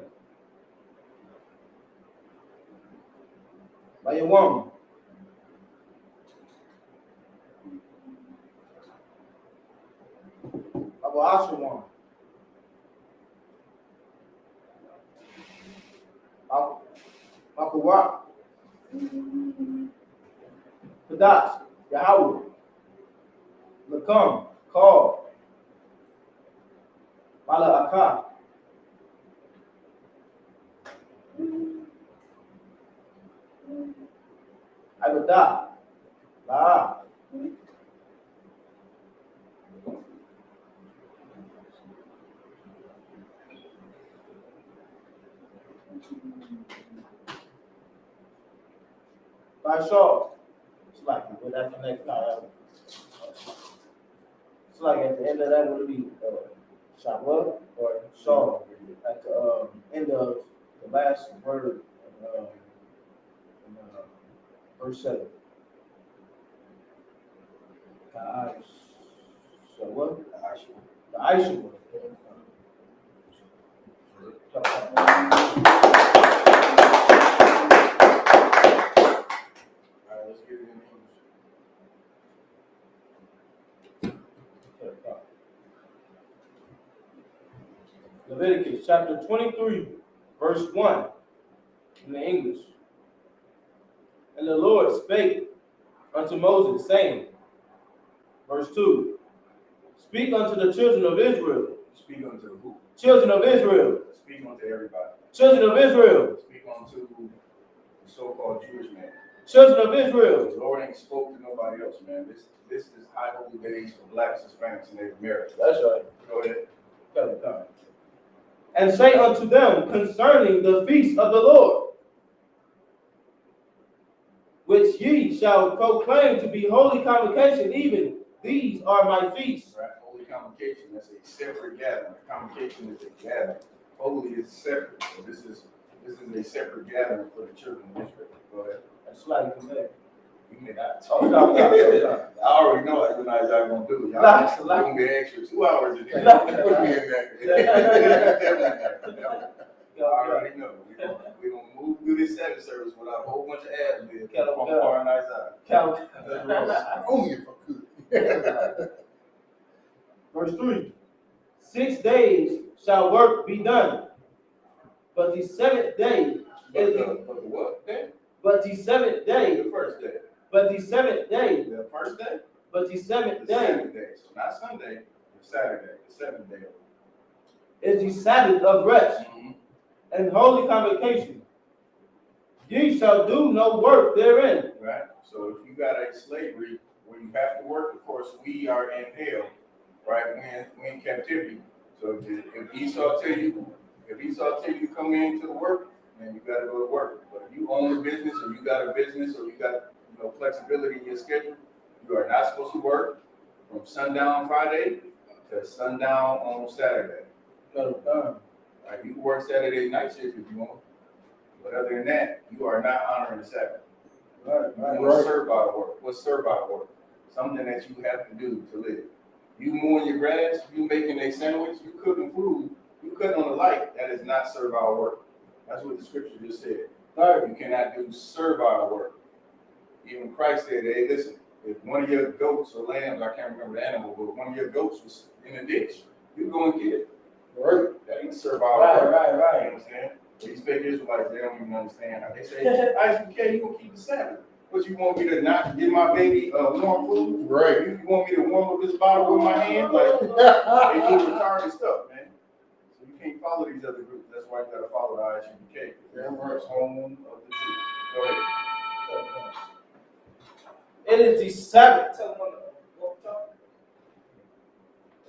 Speaker 11: Bayawam. Abu Ashawam. Makawak. Kadat. Yahweh. Lakam. Call. Mala'akah. Abadah. La. By Shaw. It's like with that connect. It's like at the end of that would be Shavuot or Shaw at the end of the last word in verse 7. Shavuot. The Isupk. Leviticus chapter 23, verse 1 in the English. And the Lord spake unto Moses, saying, verse 2, speak unto the children of Israel.
Speaker 9: Speak unto who?
Speaker 11: Children of Israel.
Speaker 9: Speak unto everybody.
Speaker 11: Children of Israel.
Speaker 9: Speak unto the so-called Jewish man.
Speaker 11: Children of Israel.
Speaker 9: The Lord ain't spoke to nobody else, man. This is high holy days for blacks, Hispanics, and Native Americans.
Speaker 11: That's right.
Speaker 9: Go ahead.
Speaker 11: Come. And say unto them concerning the feast of the Lord, which ye shall proclaim to be holy convocation, even these are my feasts.
Speaker 9: Right, holy convocation, that's a separate gathering. Convocation is a gathering. Holy is separate. So this is a separate gathering for the children of Israel. Go ahead.
Speaker 11: That's like
Speaker 9: you may not talk about that. I already know what Isaiah gonna do. Y'all gonna be an extra 2 hours in there. Put me in there. I already know. We're gonna move through this Sabbath service without a whole bunch of ad-libs from Paul and Isaiah. Only if I could.
Speaker 11: Verse 3. 6 days shall work be done, but the seventh day is
Speaker 9: the what day?
Speaker 11: But the seventh day.
Speaker 9: The first day.
Speaker 11: But the seventh day.
Speaker 9: The first day?
Speaker 11: But the seventh day.
Speaker 9: The seventh day. So not Sunday, but Saturday. The seventh day.
Speaker 11: Is the Sabbath of rest and holy convocation. Ye shall do no work therein.
Speaker 9: Right. So if you got a slavery where you have to work, of course, we are in hell, right? We're in captivity. So if Esau tell you to come into the work, then you got to go to work. But if you own a business, or you got a business, or you got flexibility in your schedule, you are not supposed to work from sundown Friday to sundown on Saturday. Right, you can work Saturday night shift if you want, but other than that, you are not honoring the Sabbath. What's servile work? What's servile work? Something that you have to do to live. You mowing your grass, you making a sandwich, you cooking food, you cutting on the light. That is not servile work. That's what the scripture just said. You cannot do servile work. Even Christ said, hey, listen, if one of your goats or lambs, I can't remember the animal, but one of your goats was in a ditch, you go and get it. Right? That ain't servile work. Right. You understand? These fake Israelites, they don't even understand how they say, Isupk, you gonna keep the Sabbath. But you want me to not give my baby warm food? Right. You want me to warm up this bottle with my hand? Like, they do retarded stuff, man. So you can't follow these other groups. That's why you gotta follow the Isupk. They're home of the truth. Go ahead.
Speaker 11: It is the Sabbath.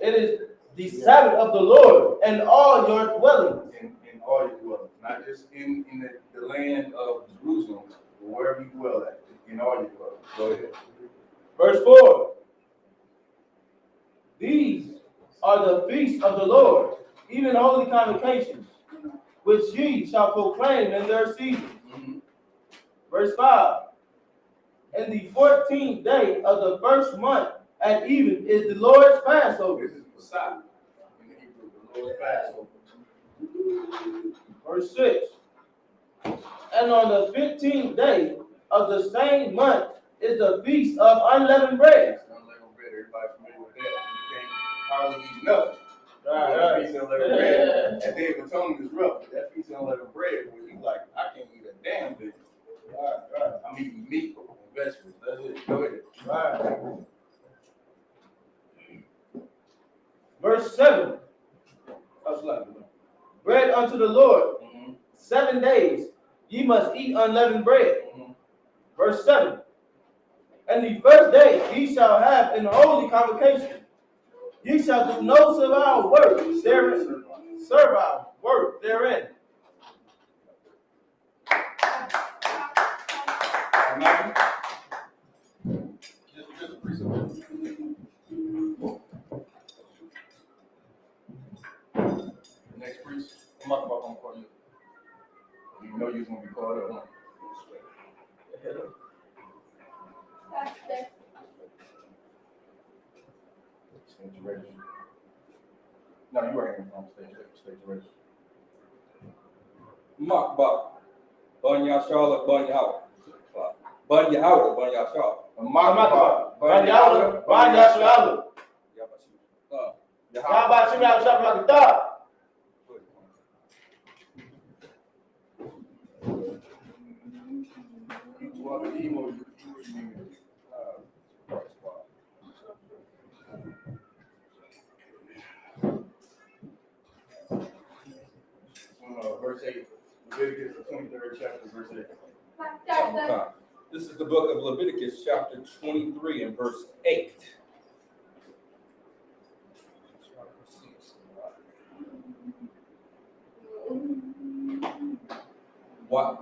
Speaker 11: It is the Sabbath of the Lord and all your dwellings.
Speaker 9: In all your dwellings, not just in the land of Jerusalem, but wherever you dwell at, in all your dwellings. Go ahead.
Speaker 11: Verse 4. These are the feasts of the Lord, even holy convocations, which ye shall proclaim in their season. Verse 5. And the 14th day of the first month at even is the Lord's Passover.
Speaker 9: This is Messiah. In the Hebrew, the Lord's Passover.
Speaker 11: Verse 6. And on the 15th day of the same month is the feast of unleavened bread.
Speaker 9: Unleavened bread, everybody familiar with that. You can't hardly eat nothing.
Speaker 11: Right.
Speaker 9: Feast of unleavened bread. And Day of Atonement is rough. That feast of unleavened bread, where you like, I can't eat a damn thing. Right. I'm eating meat and vegetables. That's it. Go ahead.
Speaker 11: Right. Verse 7. Bread unto the Lord. 7 days ye must eat unleavened bread. Verse 7. And the first day ye shall have an holy convocation. Ye shall do no servile work therein. Servile work therein.
Speaker 9: Just a precept. Next priest, I'm not about to call you. You know you're gonna be called up, huh? Stage register. No, you are in from stage register.
Speaker 12: Makbak, Banya Charlotte, Banya Howard. Banya Howard, Banya Charlotte.
Speaker 11: Makbak, Banya Howard, Banya Charlotte. Yabashim Yabashim
Speaker 9: Verse 8, Leviticus, the 23rd chapter, verse 8.
Speaker 12: This is the book of Leviticus, chapter 23 and verse 8. What?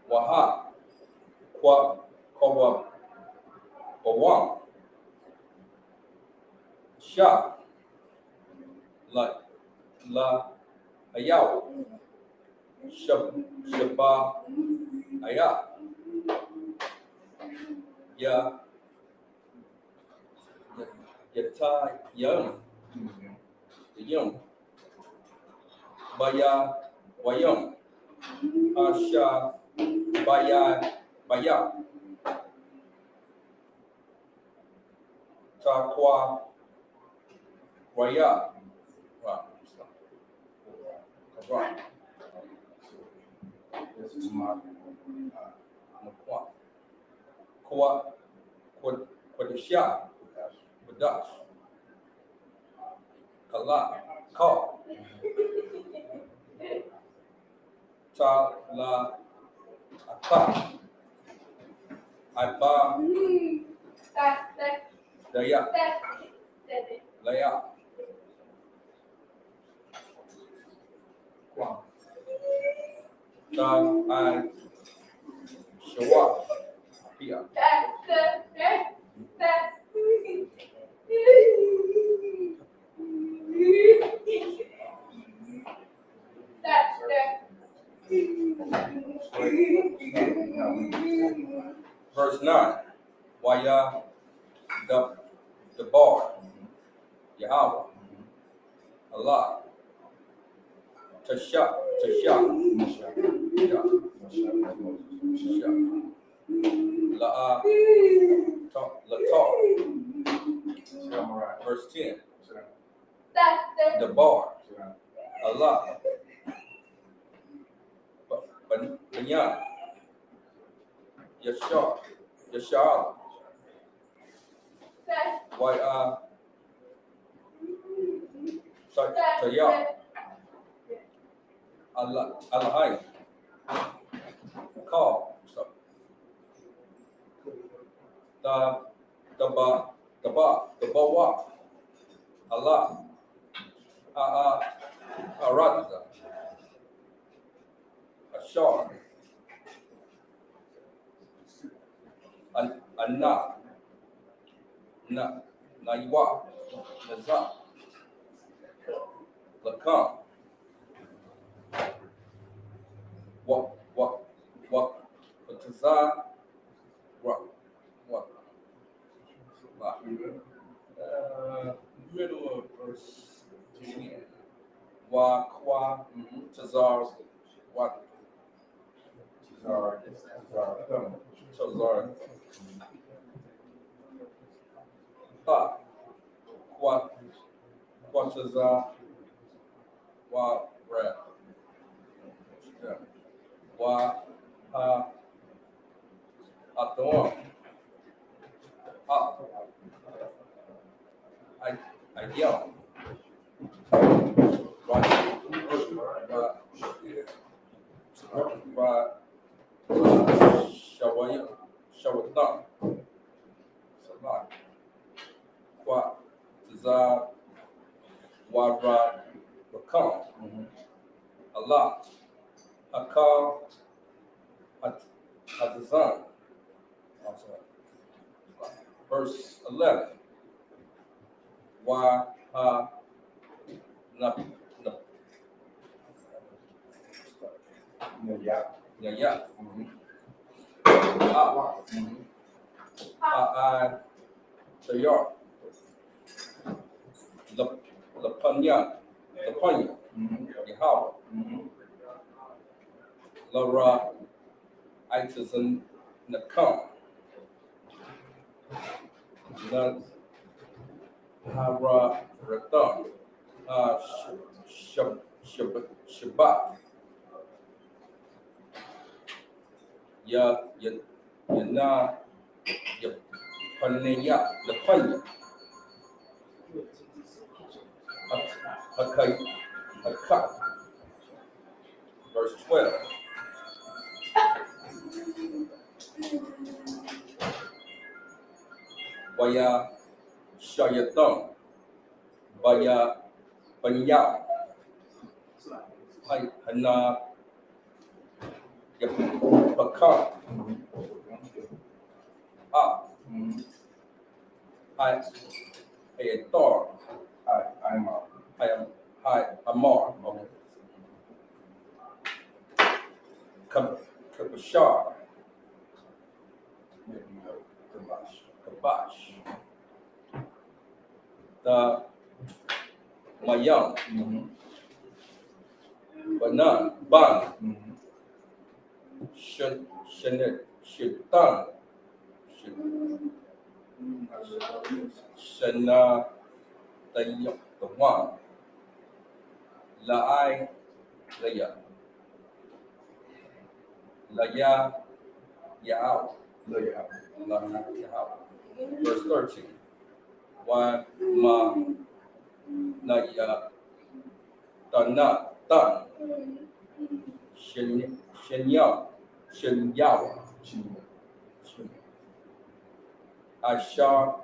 Speaker 12: Waha, Kwa, Kawa, Bawam, Sha, La, Ayaw, Shaba, Aya, Ya, Yata, Yum, Yum, Baya, Wayum, Asha, Baya, Takwa, Waya. Wow.
Speaker 9: This is my
Speaker 12: Quadisha, Badash, Kala, Ka, Ta, La, Aka, Iba, Daya, Laya, Ta, I, Shawa, Pia. Verse 9. Waya, the bar, Yahweh, Allah, Tasha, La, verse 10. The bar, Allah, Banyan, Yashar, why Taya, Allah, Allahai, call, the bawa, Allah, Aradiza, Ashar, Anna, Naiwa, Naza, Lakam, Wataza, middle of verse 10. Wa, Kwa, Tazar, Wat, Tazar, Ta, Quataza, Wa, Rap, Wa, Ha, Athon, I yell. Shawatan, Salat, Qua, Tazar, Wara, Rakam, Allah, Akal, Hatazan. Verse 11. Wa, Ha, Na, Ya, I, Tayar, Lapanya, Yahweh, Lara, Itazan, Nakam, Hara, Ratham, Shabbat, Yana, Yapanya, Lapanya, Hakai, verse 12. Waya Shayatam, Waya Panya, Hana, Yapaka, Ayatar, Amar, Kabashar, Kabash, the Mayam, Banan, Ban, Shaitan, Shana, the one, La'ai, Laya, Laya, Yahweh, verse 13. Wa ma na ya dana dan shenyao Asha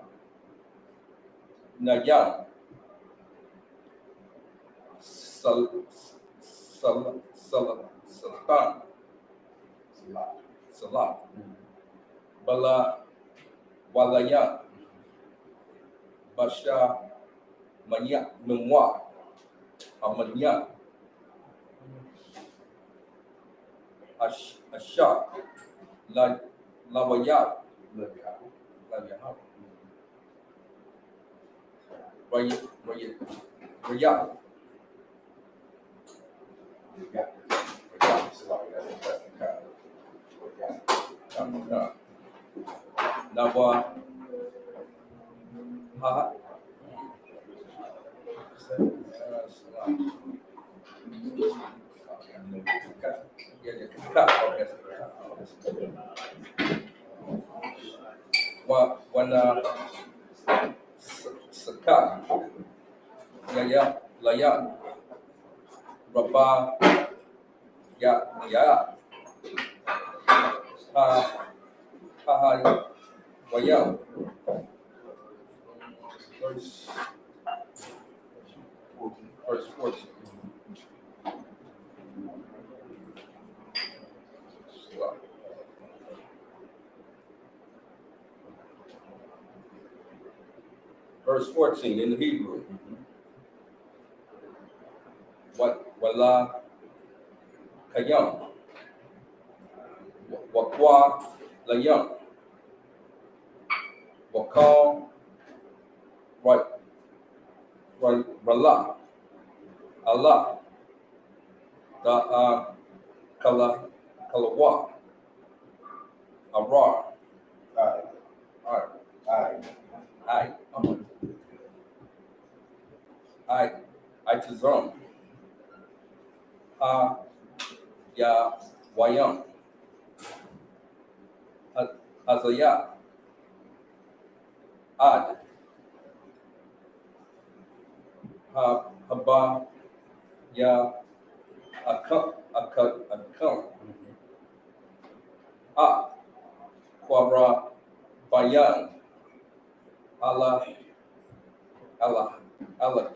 Speaker 12: Nayam Sultan Salat Bala Walaya Basha Manya Nungwa Amanya Asha Lawaya Raya Nawa Ha Wana Saka Yaya Laya Rabba Ya Ha Waya verse 14. Verse 14 in the Hebrew. Wala kayam. Wakwa layam. Wakal Rala. Allah. Da Kalawa. Arar. I Tazam. Ha Ya Wayam. Azaya. Ad. Ha Haba Ya Akam. Quabra Bayan. Allah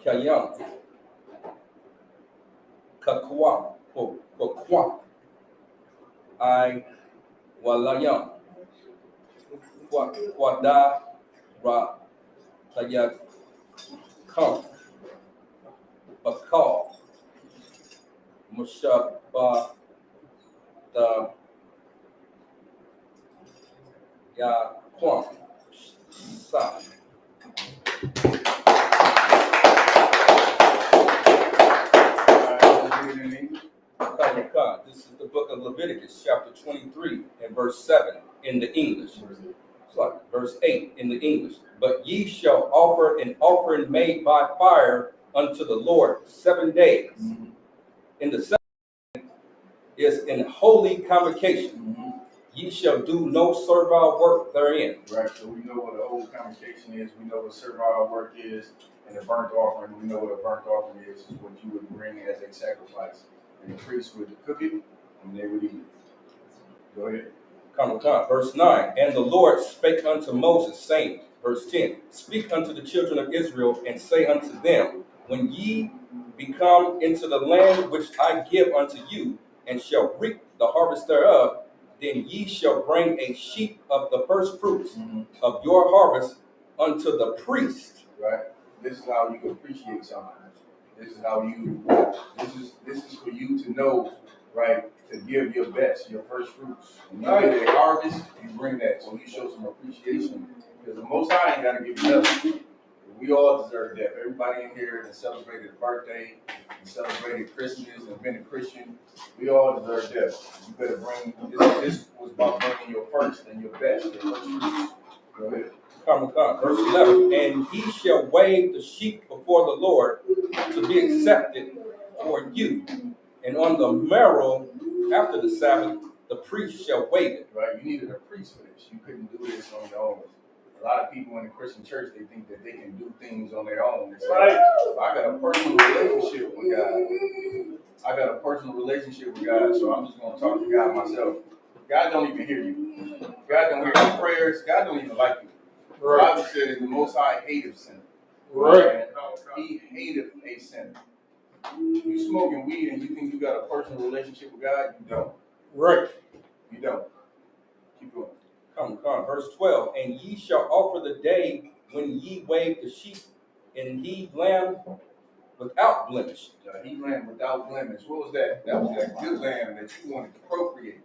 Speaker 12: Kayam. Kakwa. I Walayam. Quada Ra Tayat Kam. Bakal. Mushabba the Ya Kwam Sa. This is the book of Leviticus, chapter 23 and verse 7 in the English. It's like verse 8 in the English. But ye shall offer an offering made by fire unto the Lord 7 days. In the 7th is an holy convocation. Ye shall do no servile work therein.
Speaker 13: Right, so we know what a holy convocation is, we know what servile work is, and the burnt offering, we know what a burnt offering is what you would bring as a sacrifice. And the priest would cook it, and they would eat it. Go ahead.
Speaker 12: Verse 9, and the Lord spake unto Moses, saying, verse 10, speak unto the children of Israel, and say unto them, when ye become into the land which I give unto you, and shall reap the harvest thereof, then ye shall bring a sheep of the first fruits of your harvest unto the priest.
Speaker 13: Right. This is how you appreciate something. This is how you. This is for you to know, right? To give your best, your first fruits. When you get a harvest, you bring that, so you show some appreciation. Because the Most High ain't got to give you nothing. We all deserve that. Everybody in here that celebrated a birthday, and celebrated Christmas, and been a Christian, we all deserve that. You better bring, this was about bringing your first and your best, your first fruits. Go ahead.
Speaker 12: Verse 11, and he shall wave the sheep before the Lord to be accepted for you. And on the morrow, after the Sabbath, the priest shall wave it.
Speaker 13: Right, you needed a priest for this. You couldn't do this on your own. A lot of people in the Christian church, they think that they can do things on their own. It's like, I got a personal relationship with God. I got a personal relationship with God, so I'm just going to talk to God myself. God don't even hear you. God don't hear your prayers. God don't even like you. The Bible says the Most High hated sin. Right. He hated a sinner. You smoking weed and you think you got a personal relationship with God? You don't. Right. You don't. Keep going.
Speaker 12: Verse 12, and ye shall offer the day when ye wave the sheep, and he lamb without blemish.
Speaker 13: He lamb without blemish. What was that? That was that good lamb that you wanted to procreate.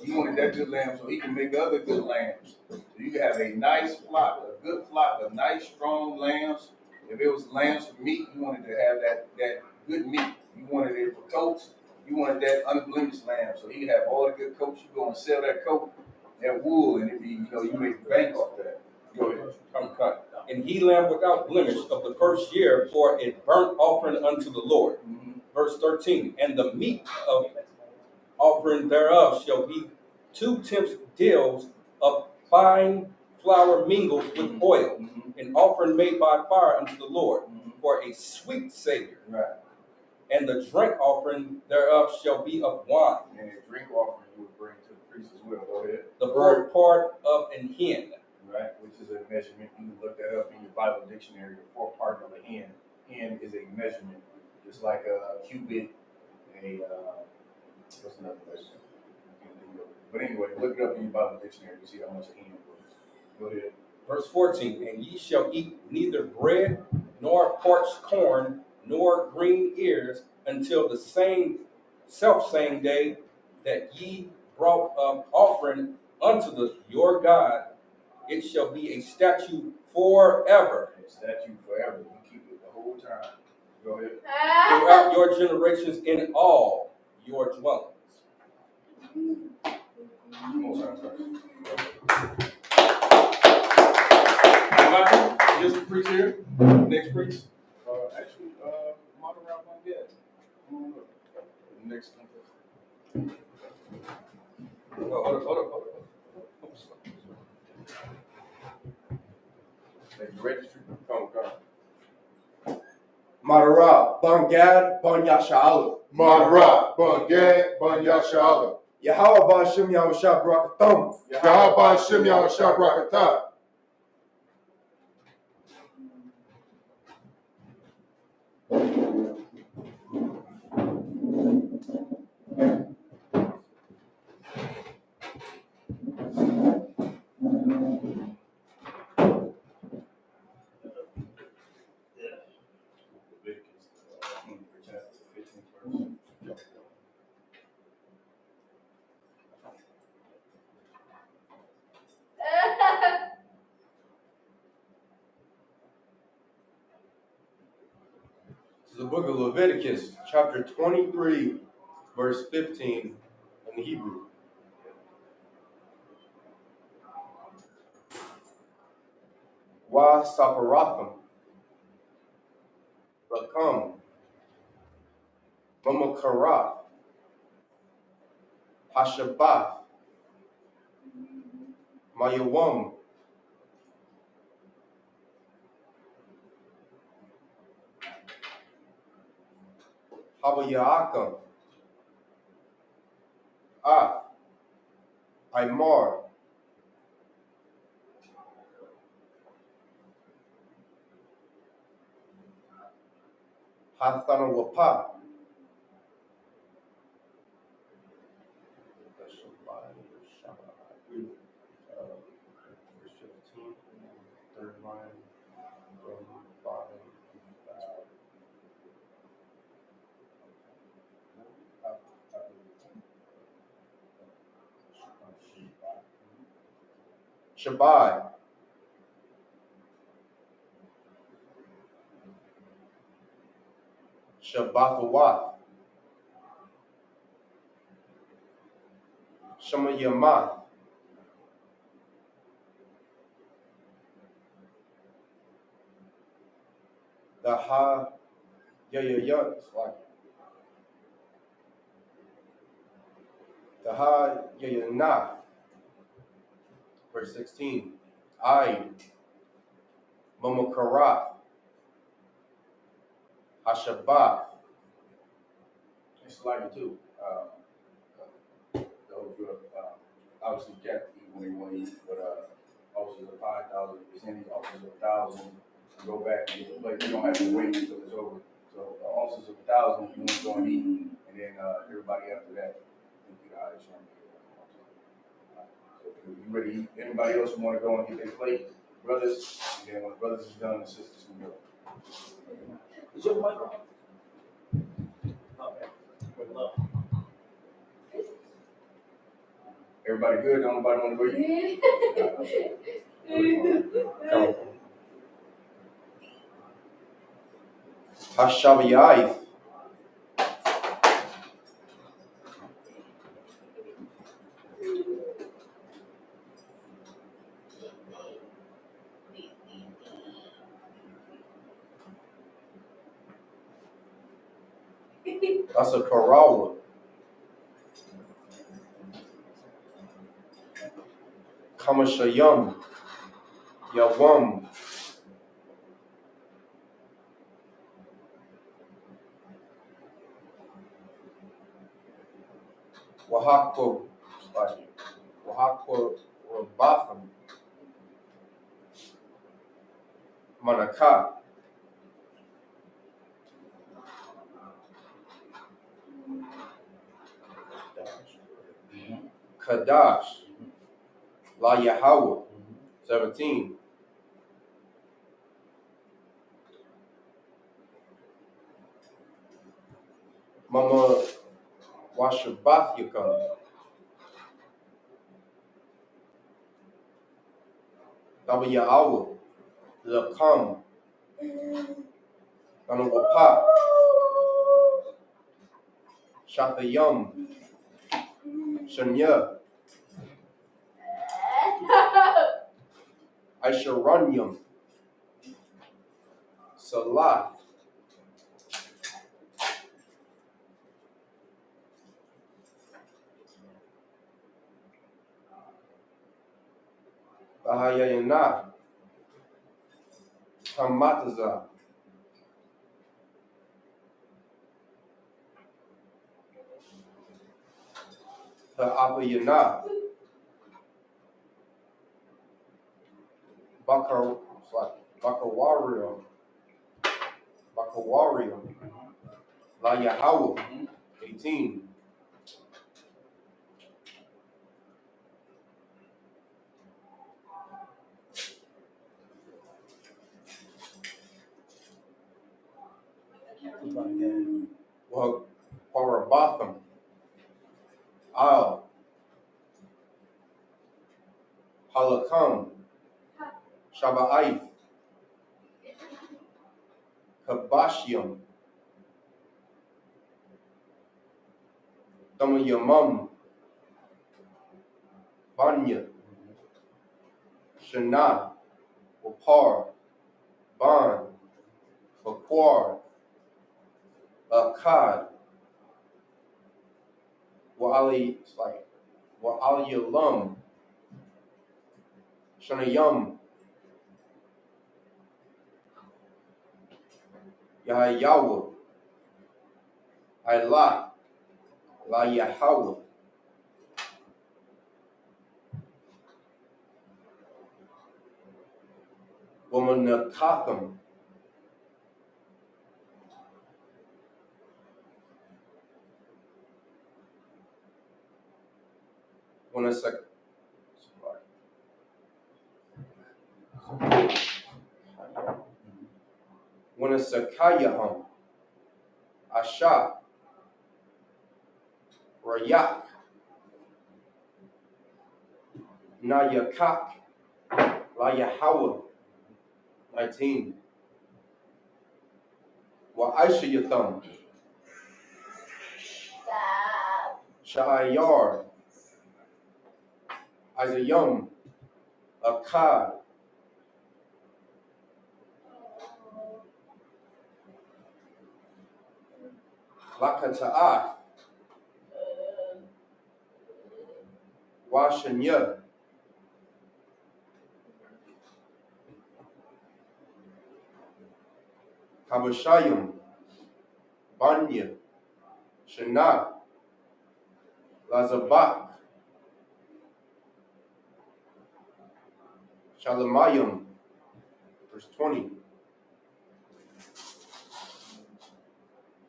Speaker 13: You wanted that good lamb so he can make other good lambs. So you can have a nice flock, a good flock of nice, strong lambs. If it was lambs for meat, you wanted to have that good meat. You wanted it for coats. You wanted that unblemished lamb. So he could have all the good coats. You go and sell that coat, that wool, and it be, you make bank off that. Go ahead.
Speaker 12: And he lamb without blemish of the first year for a burnt offering unto the Lord. Verse 13, and the meat of offering thereof shall be 2 tenths deals of fine flour mingled with oil, an offering made by fire unto the Lord, for a sweet savior.
Speaker 13: Right.
Speaker 12: And the drink offering thereof shall be of wine.
Speaker 13: And a drink offering you would bring to the priest as well. Go ahead.
Speaker 12: The fourth part of an hen.
Speaker 13: Right, which is a measurement. You can look that up in your Bible dictionary. The fourth part of a hen. Hen is a measurement, just like a cubit, what's another measurement? I can't think of it. But anyway, look it up in your Bible dictionary to see how much a hen was. Go ahead.
Speaker 12: Verse 14, and ye shall eat neither bread, nor parched corn, nor green ears, until the self-same day that ye brought up offering unto your God. It shall be a statute forever.
Speaker 13: A statute forever. You keep it the whole time. Go ahead.
Speaker 12: Throughout your generations in all your dwellings.
Speaker 13: Just a priest here. Next priest. Actually, Mother Ralph on guest. Next contest. Hold up. Thank you, registry. Come.
Speaker 14: Madara, Bangad, Banyasha'ala.
Speaker 9: Madara, Bangad, Banyasha'ala.
Speaker 14: Yahweh Ban Shem Yahushua Barakatham.
Speaker 9: Yahweh Shem Yahushua Barakatah.
Speaker 14: This is the book of Leviticus, chapter 23, verse 15 in the Hebrew. Wa Saparatham, Rakam, Mamakarath, Hashabath, Mayawam, Habayakam, Aimar, Hathanawapa, verse 15, third line from bottom. Shabbai, Shabbathawath, Shemayamath, the Ha Yayayat, the Ha Yayanah, verse 16, I Mamakarat, Hashabath.
Speaker 13: It's like too. Those who obviously kept eat when they want to eat, but officers of 5,000, percentage officers of 1,000, go back and get the plate. You don't have to wait until it's over. So officers of 1,000, you want to go and eat, and then everybody after that, you get out of So if you ready to eat, anybody else who want to go and get their plate, brothers, and then when the brothers is done, the sisters can go.
Speaker 11: Is your mic on? Okay. Good luck.
Speaker 13: Everybody good? Don't nobody want to go eat? Come on.
Speaker 14: Hashabiyaith, that's a Karawa. Kamashayam, Yawam, Wahakwa Rabatham, Manaka, Kadash, La Yahweh, 17, Mama Washabathyakum. Tabayawa. Lakam. Tanawapa. Shathayam. Shanya. Aisharanyam. Salah. Bahayayana. Hamataza. Ta'apayana. Bakawarium. Bakawarium. La Yahawah. 18. Parabatham. Al. Halakam. Shaba'if. Kabashium. Damayamam. Banya. Shana. Wapar. Ban. Bakwar. Akkad. Wa'aliyalam. Shanayam. Yahayawa. Ailah. La Yahawa. Womanakatham. Wanasakayaham. Asha. Rayak. Nayakak. La Yahawa. 19. Wa Aishayatham. Sha'ayar. Isayam. Akkad. Lakata'ah. Washanya. Kabashayim. Banya. Shana. Lazabak. Shalamayim. Verse 20.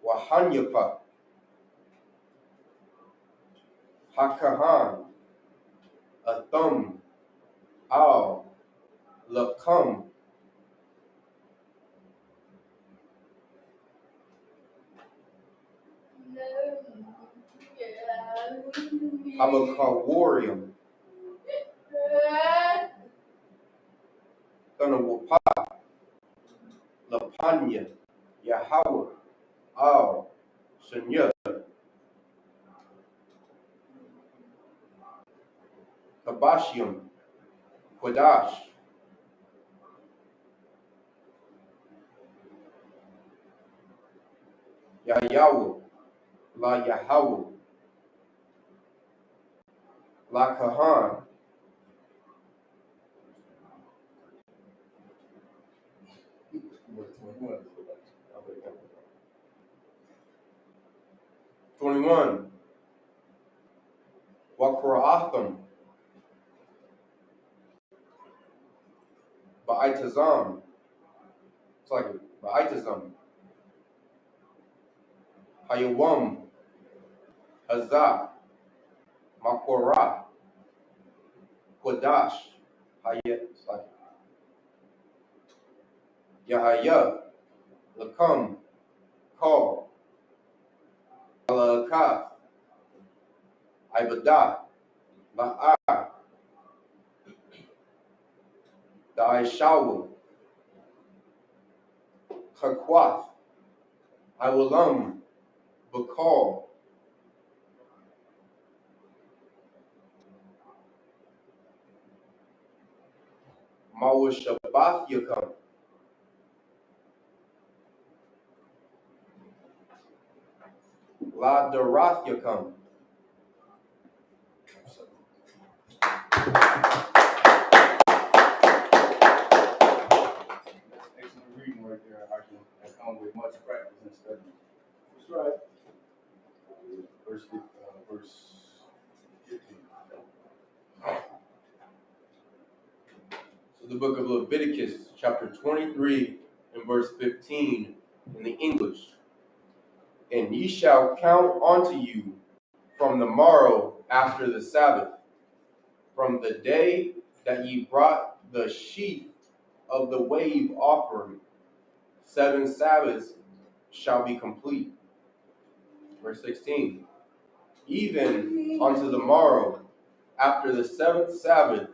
Speaker 14: Wahanyapa. Hakahan. Atham. Al. Lakam. Hamakawarium. Tanawapa. Lapanya. Yahweh. Al. Shanya. Kabashium. Quadash. Yahweh. La Yahweh. La Kahan. Twenty-one. Wakra'atham. Ba'itazam. It's like Ba'itazam. Hayawam. Hazah. Makorah. Quadash. It's like Yahaya. Lakam. Call. Malakah, Ibadah, La'ah, Daishawu, Kakwath, Iwalam, Bakal, Mawashabath Yakam, La Darath Yakam.
Speaker 13: Excellent reading right there, Hakeem. That comes with much practice and study.
Speaker 10: That's right.
Speaker 13: Verse 15.
Speaker 14: So the book of Leviticus, chapter 23 and verse 15 in the English. And ye shall count unto you from the morrow after the Sabbath, from the day that ye brought the sheaf of the wave offering, 7 Sabbaths shall be complete. Verse 16. Even unto the morrow after the 7th Sabbath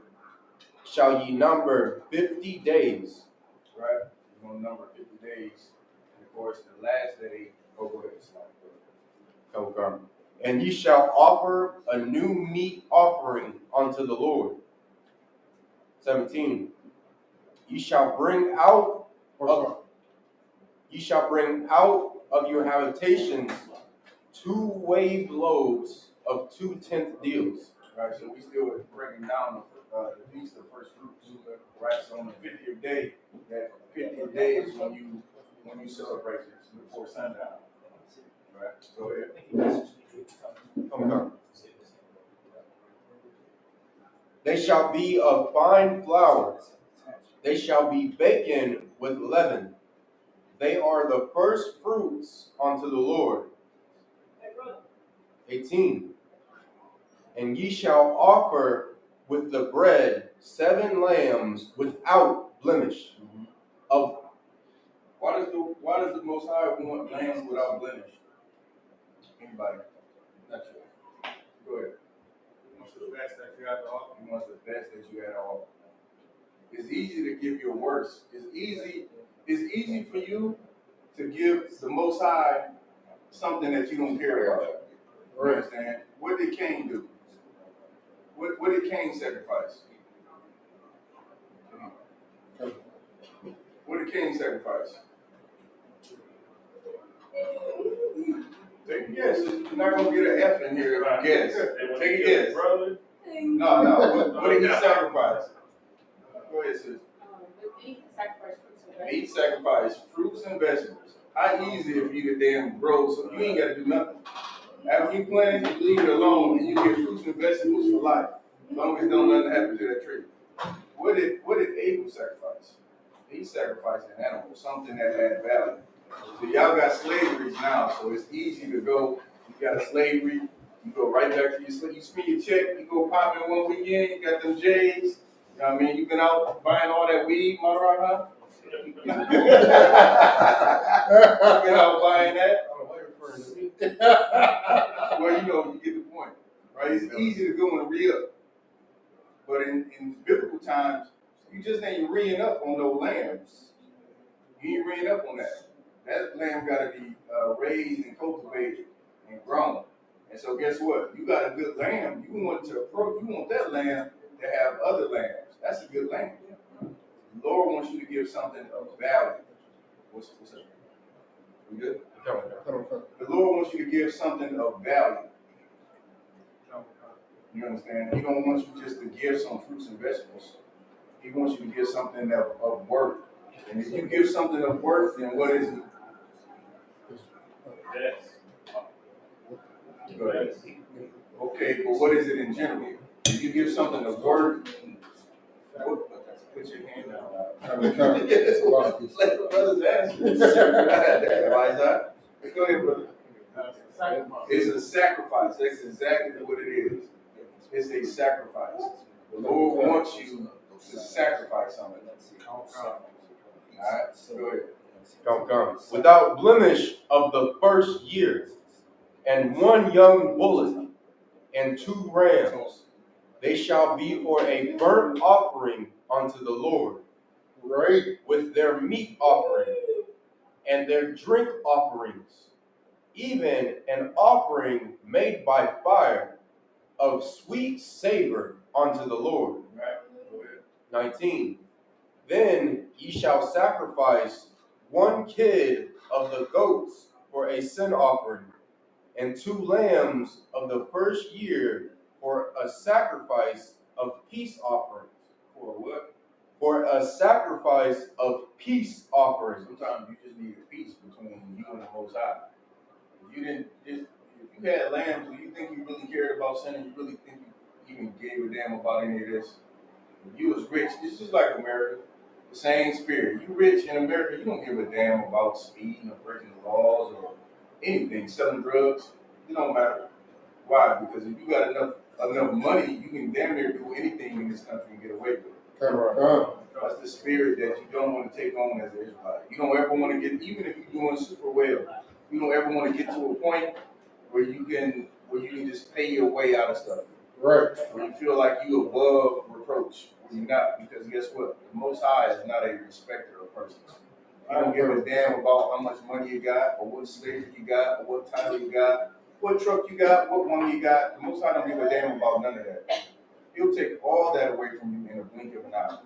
Speaker 14: shall ye number 50 days.
Speaker 13: Right? We're going to number 50 days. And of course, the last day, go ahead.
Speaker 14: Okay. And ye shall offer a new meat offering unto the Lord. 17. Ye shall bring out of your habitations 2 wave loaves of 2/10 deals.
Speaker 13: Right, so we still breaking down the feast of first fruits. Right, so on the 50th day, that 50th day is when you celebrate this before sundown. Right, go ahead.
Speaker 14: Okay. They shall be of fine flour. They shall be baken with leaven. They are the first fruits unto the Lord. 18. And ye shall offer with the bread 7 lambs without blemish. Of
Speaker 13: Why does the Most High want lambs without blemish? Anybody? Not you. Go ahead. He wants the best that you have to offer. He wants the best that you have to offer. It's easy to give your worst. It's easy for you to give the Most High something that you don't care about. You understand? What did Cain do? What did Cain sacrifice? What did Cain sacrifice? Take a guess. You're not going to get an F in here if you guess. Take a guess. No. What did he sacrifice? Go ahead, sis. He sacrificed fruits and vegetables. How easy if you the damn grow, so you ain't got to do nothing. After you plant it, you leave it alone, and you get fruits and vegetables for life. As long as don't nothing happen to that tree. What did Abel sacrifice? He sacrificed an animal, something that had value. So y'all got slaveries now, so it's easy to go. You got a slavery, you go right back to your slave. You spend your check, you go pop in one weekend, you got them J's. You know what I mean? You've been out buying all that weed, Maharaj. You've been out buying that. Well, you get the point, right? It's easy to go and re-up. But in biblical times, you just ain't re-ing up on those lambs. You ain't re-ing up on that. That lamb got to be raised and cultivated and grown. And so guess what? You got a good lamb. You want that lamb to have other lambs. That's a good lamb. The Lord wants you to give something of value. What's that? We good? The Lord wants you to give something of value. You understand? He don't want you just to give some fruits and vegetables. He wants you to give something of worth. And if you give something of worth, then what is it? Yes. Go ahead. Okay, but what is it in general? If you give something of worth, put your hand down. Let the brothers answer. Why is that? Go ahead, brother. It's a sacrifice. That's exactly what it is. It's a sacrifice. The Lord wants you to sacrifice something. All right, go ahead.
Speaker 14: Without blemish of the first year. and 1 young bullock, and 2 rams. They shall be for a burnt offering unto the Lord,
Speaker 10: Right.
Speaker 14: with their meat offering and their drink offerings, even an offering made by fire of sweet savor unto the Lord. 19. Then ye shall sacrifice 1 kid of the goats for a sin offering, and 2 lambs of the first year for a sacrifice of peace offerings.
Speaker 13: For what?
Speaker 14: For a sacrifice of peace offerings.
Speaker 13: Sometimes you just need a peace between you and the Most High. If you didn't, if you had lambs, do you think you really cared about sin? You really think you even gave a damn about any of this? If you was rich, it's just like America. The same spirit. You rich in America, you don't give a damn about speeding or breaking the laws or anything, selling drugs. It don't matter. Why? Because if you got enough money, you can damn near do anything in this country and get away with it. That's the spirit that you don't want to take on as an Israelite. You don't ever want to get, even if you're doing super well, you don't ever want to get to a point where you can just pay your way out of stuff.
Speaker 10: Right.
Speaker 13: Where you feel like you above reproach. Where you're not, because guess what? The Most High is not a respecter of persons. He don't give a damn about how much money you got, or what slavery you got, or what title you got, what truck you got, what money you got. The Most High don't give a damn about none of that. He'll take all that away from you in a blink of an eye.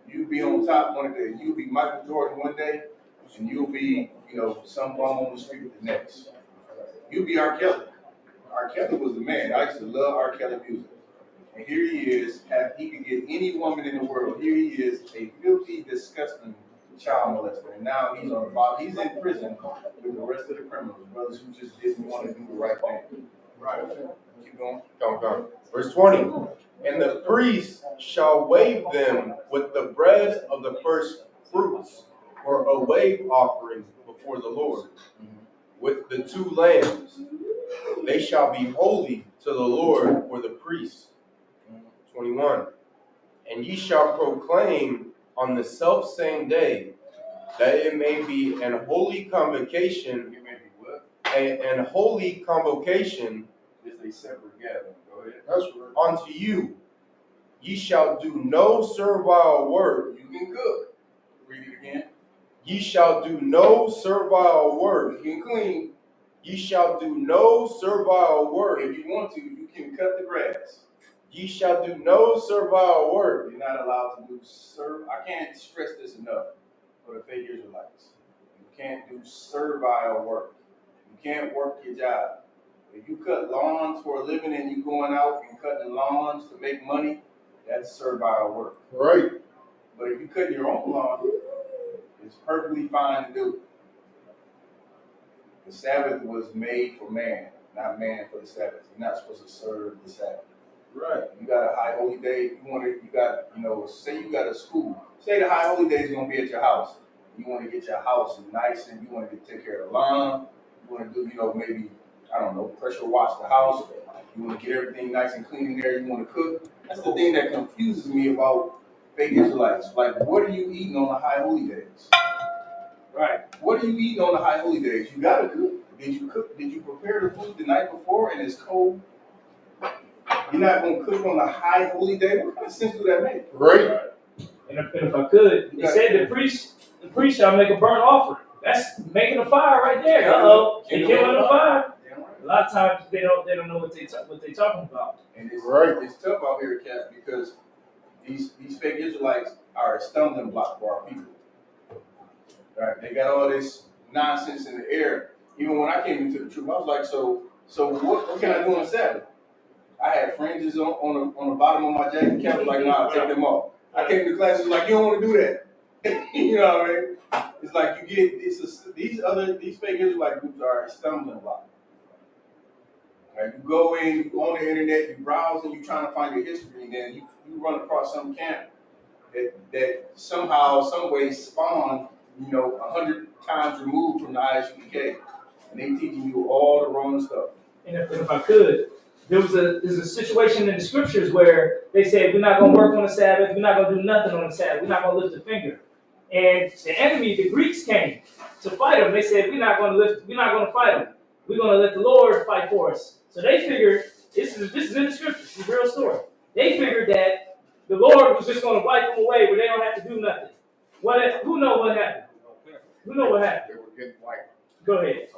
Speaker 13: You'll be on top one day. You'll be Michael Jordan one day, and you'll be, some bum on the street the next. You'll be R. Kelly. R. Kelly was the man. I used to love R. Kelly music. And here he is, he could get any woman in the world. Here he is, a filthy, disgusting child molester. And now he's on the bottom. He's in prison with the rest of the criminals, brothers who just didn't want to do the right thing. Right. Keep going.
Speaker 14: Go. Verse 20. And the priest shall wave them with the bread of the first fruits for a wave offering before the Lord, with the 2 lambs. They shall be holy to the Lord for the priests. 21. And ye shall proclaim on the selfsame day that it may be an holy convocation.
Speaker 13: It may be what?
Speaker 14: An holy convocation.
Speaker 13: It's a separate gathering. Go ahead.
Speaker 10: That's right.
Speaker 14: Unto you. Ye shall do no servile work.
Speaker 13: You can cook. Read it again.
Speaker 14: Ye shall do no servile work.
Speaker 13: You can clean.
Speaker 14: Ye shall do no servile work.
Speaker 13: If you want to, you can cut the grass.
Speaker 14: Ye shall do no servile work.
Speaker 13: You're not allowed to do I can't stress this enough for the fake Israelites. You can't do servile work. You can't work your job. If you cut lawns for a living and you going out and cutting lawns to make money, that's servile work.
Speaker 10: Right.
Speaker 13: But if you cut your own lawn, it's perfectly fine to do. The Sabbath was made for man, not man for the Sabbath. You're not supposed to serve the Sabbath.
Speaker 10: Right.
Speaker 13: You got a high holy day. Say you got a school. Say the high holy day is going to be at your house. You want to get your house nice and you want to take care of the lawn. You want to do, maybe, pressure wash the house. You want to get everything nice and clean in there. You want to cook. That's the thing that confuses me about fake Israelites. Like, what are you eating on the high holy days? Right. What are you eating on the high holy days? You got to cook. Did you cook? Did you prepare the food the night before and it's cold? You're not going to cook on a high holy day? What kind of sense do that make?
Speaker 10: Right.
Speaker 11: And if I could, it said the priest shall make a burnt offering. That's making a fire right there. They killing a fire. A lot of times they don't know what they talking about.
Speaker 13: And it's tough out here, Cat, because these fake Israelites are a stumbling block for our people. Right? They got all this nonsense in the air. Even when I came into the truth, I was like, so what can I do on Sabbath? I had fringes on the bottom of my jacket. Cat was like, nah, take them off. I came to class, it was like, you don't want to do that. You know what I mean? It's like you get these fake Israelite groups are a stumbling block. Right? You go on the internet, you browse, and you trying to find your history, and then you run across some camp that somehow, some way spawned, 100 times removed from the ISUPK, and they teaching you all the wrong stuff.
Speaker 11: And if I could, there's a situation in the scriptures where they said we're not going to work on the Sabbath, we're not going to do nothing on the Sabbath, we're not going to lift a finger. And the enemy, the Greeks, came to fight them. They said we're not going to fight them. we're gonna let the Lord fight for us. So they figured this is in the scriptures, it's a real story. They figured that the Lord was just gonna wipe them away, but they don't have to do nothing. Who know what happened? Who know what happened?
Speaker 13: They were getting wiped.
Speaker 11: Go ahead.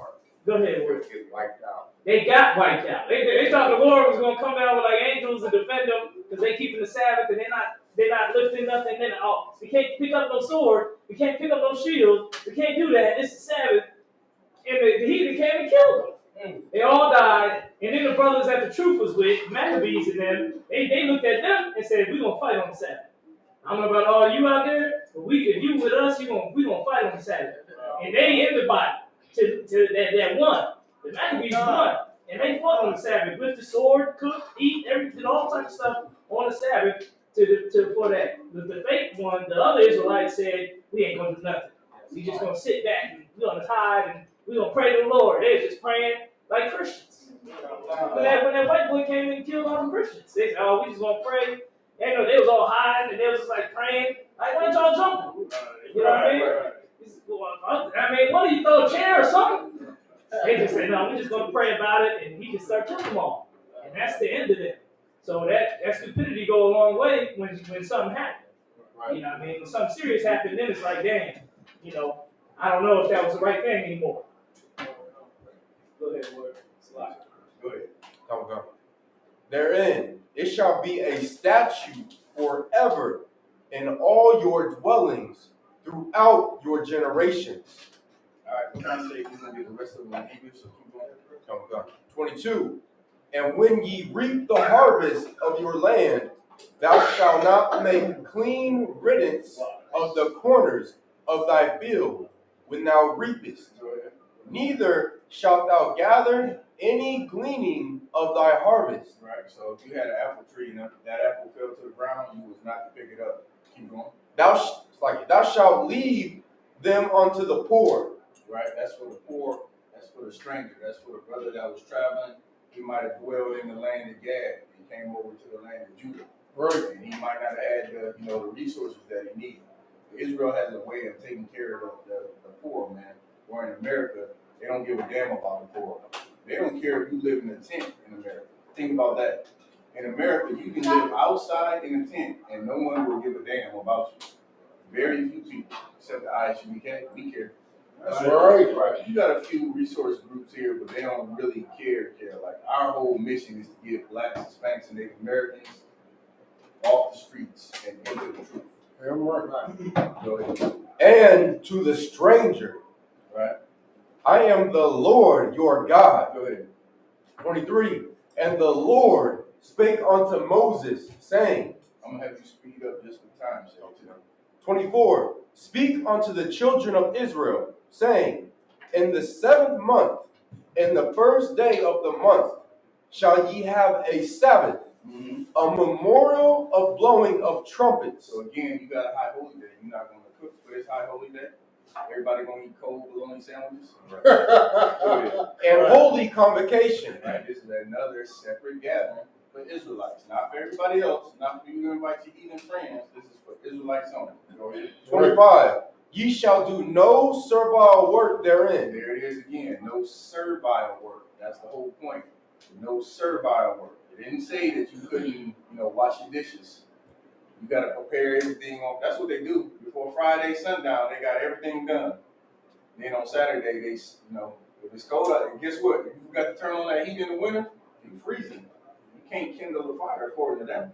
Speaker 11: Go ahead.
Speaker 13: They were getting wiped out.
Speaker 11: They got wiped out. They thought the Lord was gonna come down with like angels and defend them because they keeping the Sabbath and they're not lifting nothing. Then we can't pick up no sword. We can't pick up no shield. We can't do that. This is Sabbath. And the heathen came and killed them. They all died. And then the brothers that the truth was with, Maccabees and them, they looked at them and said, "We're gonna fight on the Sabbath. I don't know about all you out there, but if you with us, we gonna fight on the Sabbath." And they in the Bible to that one. The Maccabees won, and they fought on the Sabbath with the sword, cook, eat, everything, all types of stuff on the Sabbath for that. The fake one, the other Israelites said, "We ain't gonna do nothing. We just gonna sit back and we're gonna hide and we're gonna pray to the Lord." They're just praying like Christians. When that white boy came in and killed all the Christians, they said, "Oh, we just gonna pray." They was all hiding and they was just like praying. Like, why ain't y'all jumping? You know what I mean? I mean, what do you throw a chair or something? They just say, "No, we're just going to pray about it," and he just start killing them all. And that's the end of it. So that stupidity go a long way when something happens. You know what I mean? When something serious happens, then it's like, dang, I don't know if that was the right thing anymore. Go ahead, Word.
Speaker 14: Go ahead. Come. Therein it shall be a statute forever in all your dwellings throughout your generations.
Speaker 13: All right, we're trying to say he's going to get the rest of them in English, so keep going.
Speaker 14: Come. 22. And when ye reap the harvest of your land, thou shalt not make clean riddance of the corners of thy field when thou reapest, neither shalt thou gather any gleaning of thy harvest.
Speaker 13: Right, so if you had an apple tree and that apple fell to the ground, you was not to pick it up. Keep going.
Speaker 14: Thou shalt leave them unto the poor.
Speaker 13: Right, that's for the poor, that's for the stranger, that's for the brother that was traveling. He might have dwelled in the land of Gad and came over to the land of Judah. Right. And he might not have had the resources that he needed. Israel has a way of taking care of the poor, man. Or in America, they don't give a damn about the poor. They don't care if you live in a tent in America. Think about that. In America, you can live outside in a tent and no one will give a damn about you. Very few people, except the Isupk, we care.
Speaker 10: That's right.
Speaker 13: You got a few resource groups here, but they don't really care. Like, our whole mission is to get Blacks, Hispanics, and Native Americans off the streets and into the truth. Go ahead.
Speaker 14: And to the stranger,
Speaker 13: right?
Speaker 14: I am the Lord your God.
Speaker 13: Go ahead.
Speaker 14: 23. And the Lord spake unto Moses, saying,
Speaker 13: I'm gonna have you speed up just for time's sake.
Speaker 14: 24. Speak unto the children of Israel, saying, in the 7th month, in the 1st day of the month, shall ye have a Sabbath, a memorial of blowing of trumpets.
Speaker 13: So again, you got a high holy day. You're not gonna cook for this high holy day. Everybody gonna eat cold bologna sandwiches.
Speaker 14: And holy convocation.
Speaker 13: Right. This is another separate gathering for Israelites, not for everybody else, not for you to invite your heathen friends. This is for Israelites only. Go ahead.
Speaker 14: 25. Ye shall do no servile work therein.
Speaker 13: There it is again. No servile work. That's the whole point. No servile work. It didn't say that you couldn't, wash your dishes. You got to prepare everything on. That's what they do before Friday sundown. They got everything done. Then on Saturday, they, if it's cold out, and guess what? If you got to turn on that heat in the winter, you're freezing. You can't kindle the fire according to them.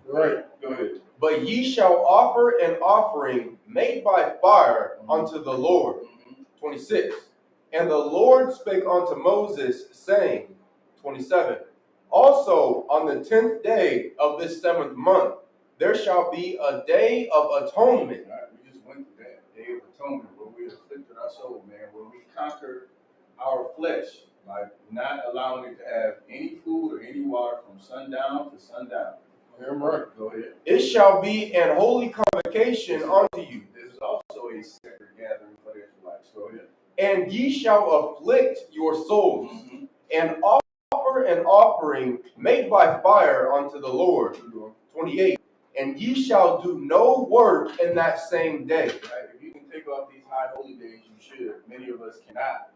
Speaker 10: Right.
Speaker 13: Go ahead.
Speaker 14: But ye shall offer an offering made by fire unto the Lord. 26. And the Lord spake unto Moses, saying, 27. Also on the 10th day of this 7th month, there shall be a day of atonement.
Speaker 13: All right, we just went through that day of atonement where we afflicted our soul, man, where we conquered our flesh by not allowing it to have any food or any water from sundown to sundown.
Speaker 10: Yeah, right.
Speaker 13: Go ahead.
Speaker 14: It shall be an holy convocation unto you.
Speaker 13: This is also a separate gathering for the Israelites. Go ahead.
Speaker 14: And ye shall afflict your souls, and offer an offering made by fire unto the Lord. 28. And ye shall do no work in that same day.
Speaker 13: Right? If you can take off these high holy days, you should. Many of us cannot.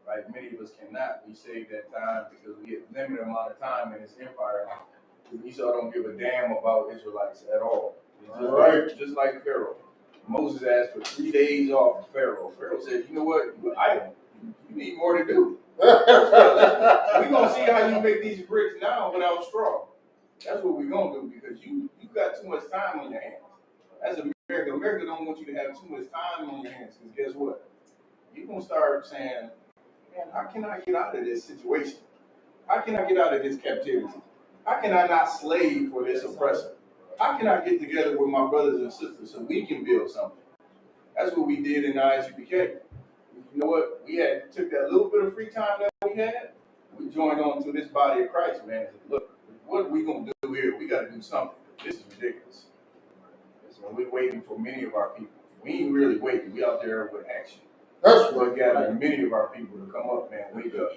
Speaker 13: right? Many of us cannot. We save that time because we get limited amount of time in this empire. Esau don't give a damn about Israelites at all. Just like Pharaoh. Moses asked for 3 days off for Pharaoh. Pharaoh said, you know what? You're idle. You need more to do. We're going to see how you make these bricks now without straw. That's what we're going to do because you got too much time on your hands. As America, America don't want you to have too much time on your hands because guess what? You're going to start saying, man, how can I get out of this situation? How can I get out of this captivity? How can I not slave for this oppressor? How can I get together with my brothers and sisters so we can build something? That's what we did in Isupk. You know what? We took that little bit of free time that we had. We joined on to this body of Christ, man. And said, look, what are we gonna do here? We got to do something. This is ridiculous. So we're waiting for many of our people. We ain't really waiting. We out there with action. That's what gathering many of our people to come up, man. Wake up.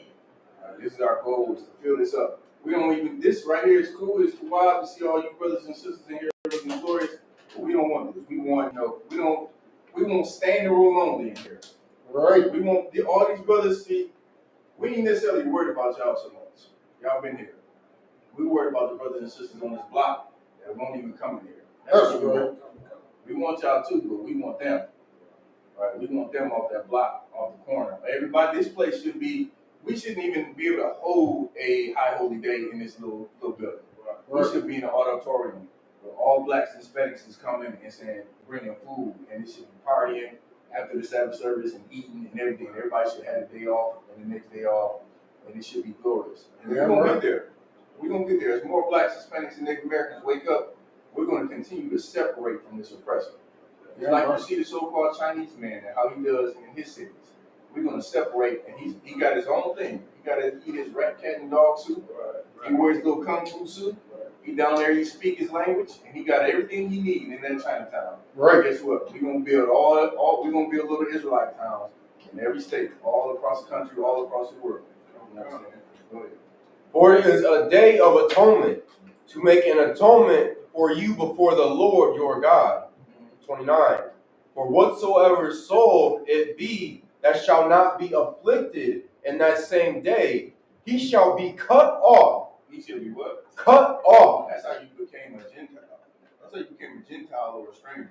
Speaker 13: This is our goal: is to fill this up. We don't even. This right here is cool. It's wild to see all you brothers and sisters in here looking glorious. But we don't want this. We want We don't. We won't stay in the room only in here. Right. We want all these brothers see. We ain't necessarily worried about y'all so much. Y'all been here. We worried about the brothers and sisters on this block that won't even come in here. That's what we want. We want y'all too, but we want them. Right? We want them off that block, off the corner. Everybody, this place should be. We shouldn't even be able to hold a high holy day in this little building. Right. We should be in an auditorium where all blacks and Hispanics is coming and saying, bringing food, and it should be partying after the Sabbath service and eating and everything. Everybody should have a day off and the next day off, and it should be glorious. And we're going to get there. We're going to get there. As more blacks, Hispanics, and Native Americans wake up, we're going to continue to separate from this oppressor. It's like you see the so-called Chinese man and how he does in his cities. We're going to separate, and he got his own thing. He got to eat his rat, cat, and dog soup. He wears little kung fu suit. He down there, he speak his language, and he got everything he need in that Chinatown. Right. Guess what? We're going to build we're going to build little Israelite towns in every state, all across the country, all across the world. You know what I'm saying? Go ahead.
Speaker 14: For it is a day of atonement, to make an atonement for you before the Lord your God. 29. For whatsoever soul it be that shall not be afflicted in that same day, he shall be cut off.
Speaker 13: He shall be what?
Speaker 14: Cut off.
Speaker 13: That's how you became a Gentile. That's how you became a Gentile or a stranger.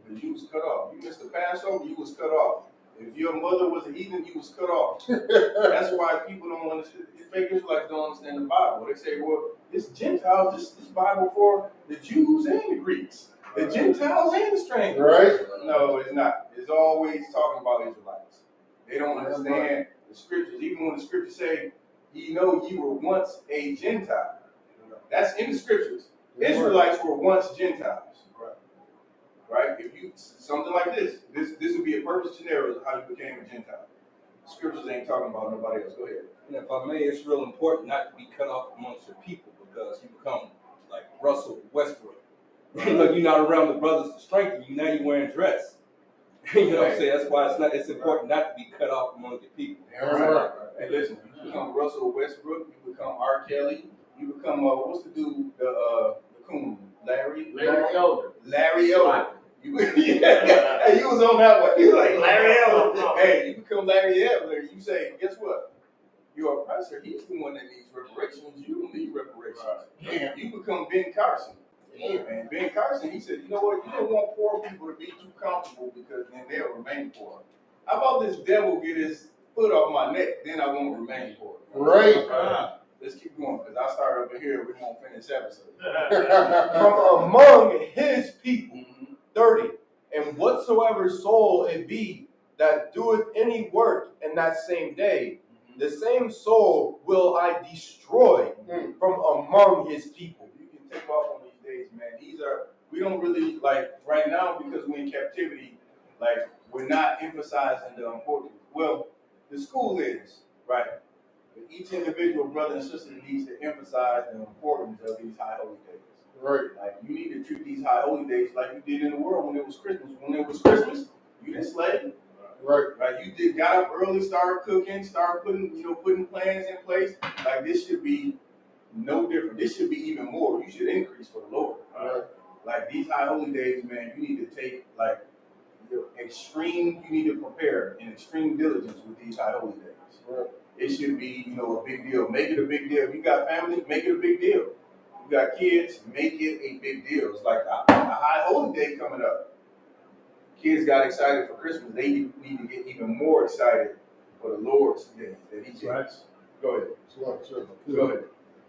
Speaker 13: Because you was cut off. You missed the Passover, you was cut off. If your mother was a heathen, you was cut off. That's why people don't understand. The fake Israelites don't understand the Bible. They say, well, it's Gentiles, this Bible for the Jews and the Greeks. The Gentiles and the strangers. Right? No, it's not. It's always talking about Israelites. They don't understand the scriptures. Even when the scriptures say, you know, you were once a Gentile. That's in the scriptures. Israelites were once Gentiles. Right? If you something like this would be a perfect scenario of how you became a Gentile. Scriptures ain't talking about nobody else. Go ahead.
Speaker 12: And if I may, it's real important not to be cut off amongst your people because you become like Russell Westbrook. Look, you're not around the brothers to strengthen you. Now you're wearing dress. You know what I'm saying? That's why it's important not to be cut off among your people.
Speaker 13: Right. Hey, listen, you become Russell Westbrook, you become R. Kelly, you become what's the dude, the coon, Larry Elder. Larry Elder. Hey, you was on that one. You like Larry Elder. Hey, you become Larry Elder. You say, guess what? Your oppressor, he's the one that needs reparations. You don't need reparations. Right. You become Ben Carson. And Ben Carson, he said, you know what? You don't want poor people to be too comfortable because then they'll remain poor. How about this devil get his foot off my neck, then I won't remain poor. Right. Let's keep going because I started over here. We won't finish episode.
Speaker 14: From among his people. 30. And whatsoever soul it be that doeth any work in that same day, the same soul will I destroy from among his people.
Speaker 13: You can take off on these days, man. We don't really, like, right now, because we're in captivity, like, we're not emphasizing the importance. Well, the school is, right? But each individual brother and sister needs to emphasize the importance of these high holy days. Right. Like, you need to treat these high holy days like you did in the world when it was Christmas. When it was Christmas, you didn't slave. Right. You got up early, started cooking, started putting plans in place. Like, this should be no different. This should be even more. You should increase for the Lord. Right. Like, these high holy days, man, you need to take, like, extreme, you need to prepare in extreme diligence with these high holy days.
Speaker 10: Right.
Speaker 13: It should be, a big deal. Make it a big deal. If you got family, make it a big deal. You got kids, make it a big deal. It's like a high holy day coming up. Kids got excited for Christmas. They need to get even more excited for the Lord's day that He gave us. Go ahead. Go ahead.